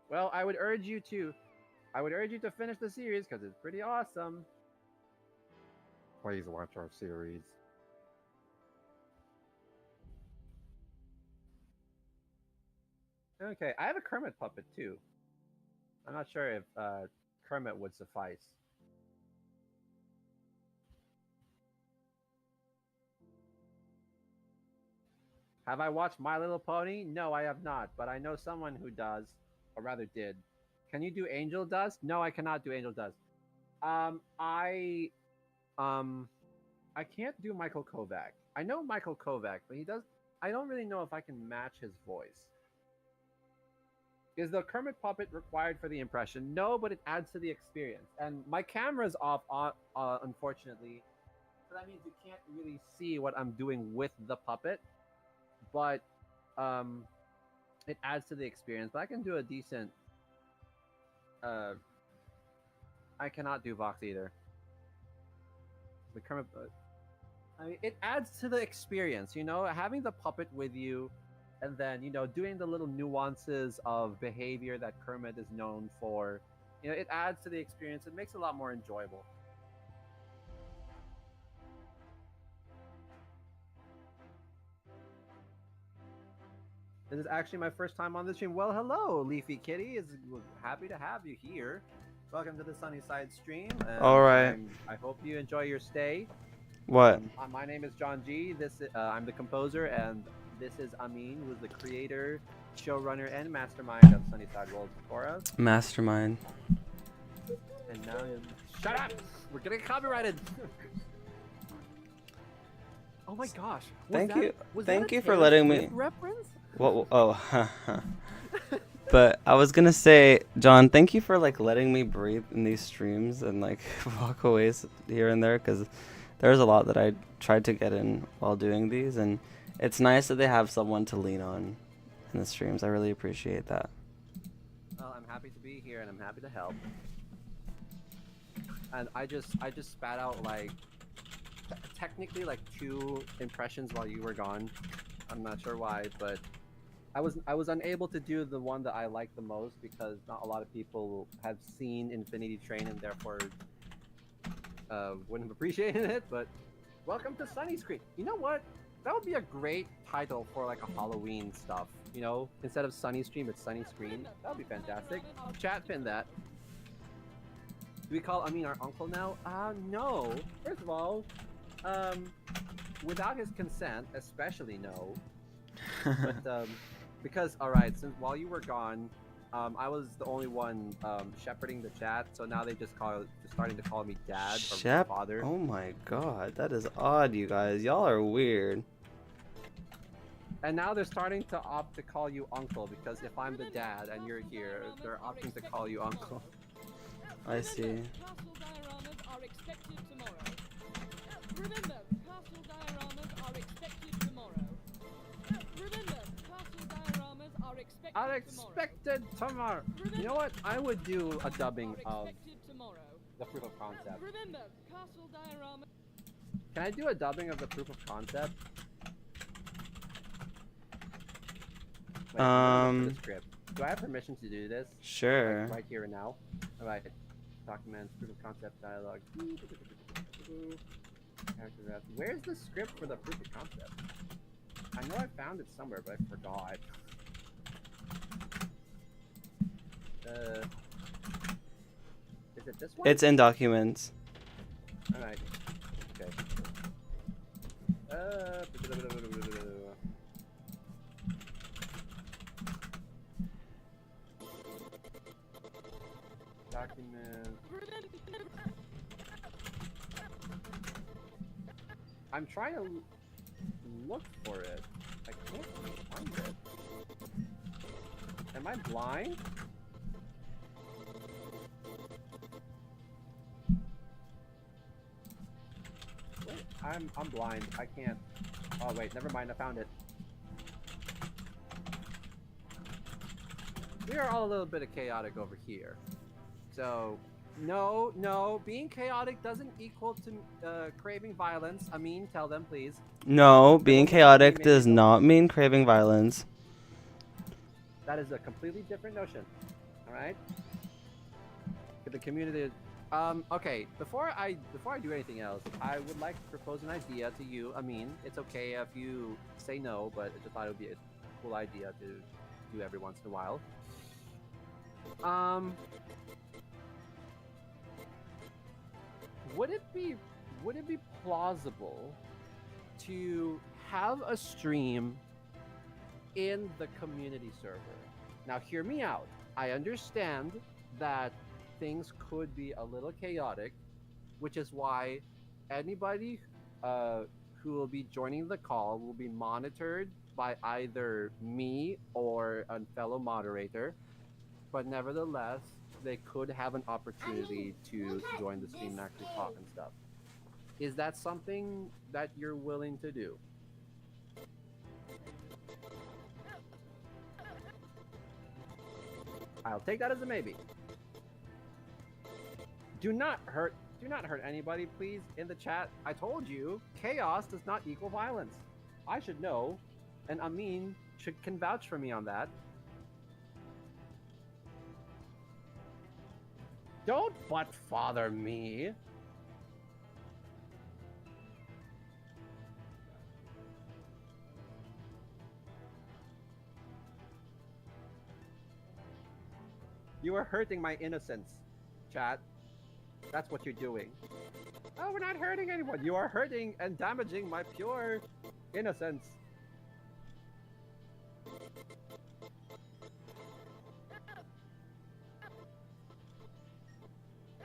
Well, I would urge you to finish the series because it's pretty awesome. Please watch our series. Okay, I have a Kermit puppet too. I'm not sure if Kermit would suffice. Have I watched My Little Pony? No, I have not, but I know someone who does, or rather did. Can you do Angel Dust? No, I cannot do Angel Dust. I can't do Michael Kovac. I know Michael Kovac, but I don't really know if I can match his voice. Is the Kermit puppet required for the impression? No, but it adds to the experience. And my camera's off, unfortunately, so that means you can't really see what I'm doing with the puppet. But it adds to the experience. But I can do a decent. I cannot do Vox either. The Kermit, I mean, it adds to the experience. You know, having the puppet with you, and then doing the little nuances of behavior that Kermit is known for. You know, it adds to the experience. It makes it a lot more enjoyable. This is actually my first time on the stream. Well, hello, Leafy Kitty. Is happy to have you here. Welcome to the Sunnyside stream. All right. I hope you enjoy your stay. What? My name is John G. I'm the composer, and this is Amin, who is the creator, showrunner, and mastermind of Sunnyside Worlds of Cora. Mastermind. And now, shut up! We're getting copyrighted. Oh my gosh! Thank you for letting me. Reference? What? Oh, but I was gonna say, John, thank you for letting me breathe in these streams and walk away here and there, because there's a lot that I tried to get in while doing these, and it's nice that they have someone to lean on in the streams. I really appreciate that. Well, I'm happy to be here and I'm happy to help. And I just spat out technically 2 impressions while you were gone. I'm not sure why, but I was unable to do the one that I like the most because not a lot of people have seen Infinity Train and therefore wouldn't have appreciated it. But welcome to Sunnystream. You know what? That would be a great title for a Halloween stuff. You know, instead of Sunnystream, it's Sunnystream. That would be fantastic. Chat pin that. Do we call Amin our uncle now? No. First of all, without his consent, especially no. But because alright, since while you were gone, I was the only one shepherding the chat, so now just starting to call me dad or father. Oh my god, that is odd, you guys. Y'all are weird. And now they're starting to opt to call you uncle because if I'm the dad and you're here, they're opting to call you uncle. I see. Castle dioramas are expected tomorrow. Remember, castle dioramas are expected tomorrow. Remember, castle dioramas are expected tomorrow. Unexpected tomorrow. You know what? I would do a dubbing of the proof of concept. Remember, castle diorama. Can I do a dubbing of the proof of concept? Wait, I'm looking for the script. Do I have permission to do this? Sure. Like, right here and now? Alright. Documents, proof of concept, dialogue. Character rep. Where's the script for the proof of concept? I know I found it somewhere, but I forgot. Is it this one? It's in documents. Alright. Okay. Document. I'm trying to look for it. I can't find it. Am I blind? Wait, I'm blind. I can't. Oh wait, never mind. I found it. We are all a little bit of chaotic over here. So, no, being chaotic doesn't equal to craving violence. Amin, tell them, please. No, being chaotic does not mean craving violence. That is a completely different notion. All right. The community. Okay. Before I do anything else, I would like to propose an idea to you. Amin, it's okay if you say no, but I just thought it would be a cool idea to do every once in a while. Would it be plausible to have a stream in the community server? Now hear me out. I understand that things could be a little chaotic, which is why anybody who will be joining the call will be monitored by either me or a fellow moderator, but nevertheless they could have an opportunity to join the stream and actually talk and stuff. Is that something that you're willing to do? I'll take that as a maybe. Do not hurt anybody, please, in the chat. I told you, chaos does not equal violence. I should know, and Amin can vouch for me on that. Don't butt father me. You are hurting my innocence, chat. That's what you're doing. Oh, we're not hurting anyone. You are hurting and damaging my pure innocence.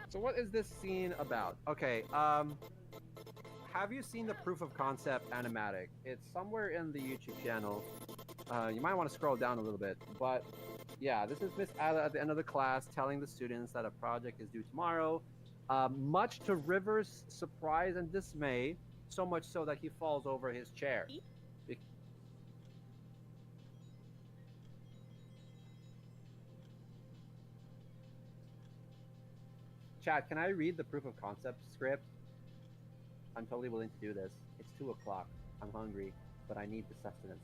So what is this scene about? Okay, have you seen the proof of concept animatic? It's somewhere in the YouTube channel. You might want to scroll down a little bit, but yeah, this is Miss Ada at the end of the class telling the students that a project is due tomorrow. Much to River's surprise and dismay, so much so that he falls over his chair. Chat, can I read the proof of concept script? I'm totally willing to do this. It's 2 o'clock. I'm hungry, but I need the sustenance.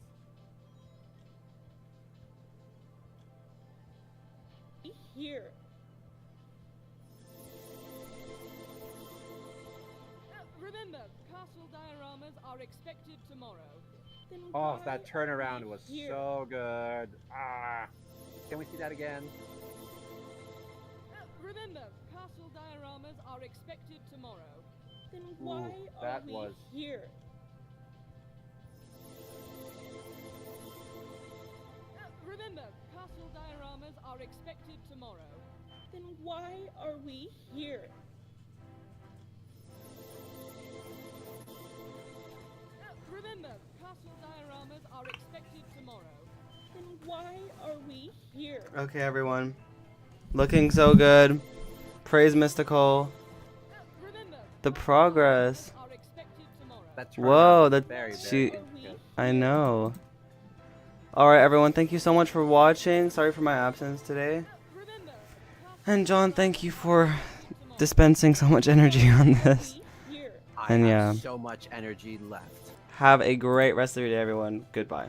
Here. Remember, castle dioramas are expected tomorrow. Then Oh, that turnaround was so good. Ah, can we see that again? Remember, castle castle dioramas are expected tomorrow. Then why are that we was- here? Remember, castle dioramas are expected tomorrow. Then why are we here? Remember, castle dioramas are expected tomorrow. Then why are we here? Okay, everyone. Looking so good. Praise Mystical. Remember, The progress. are expected tomorrow. That Whoa, turnaround that was very, she. very good. I know. Alright, everyone, thank you so much for watching. Sorry for my absence today. Remember, And John, thank you for dispensing so much energy on this. We here. I And have yeah. so much energy left. Have a great rest of your day, everyone. Goodbye.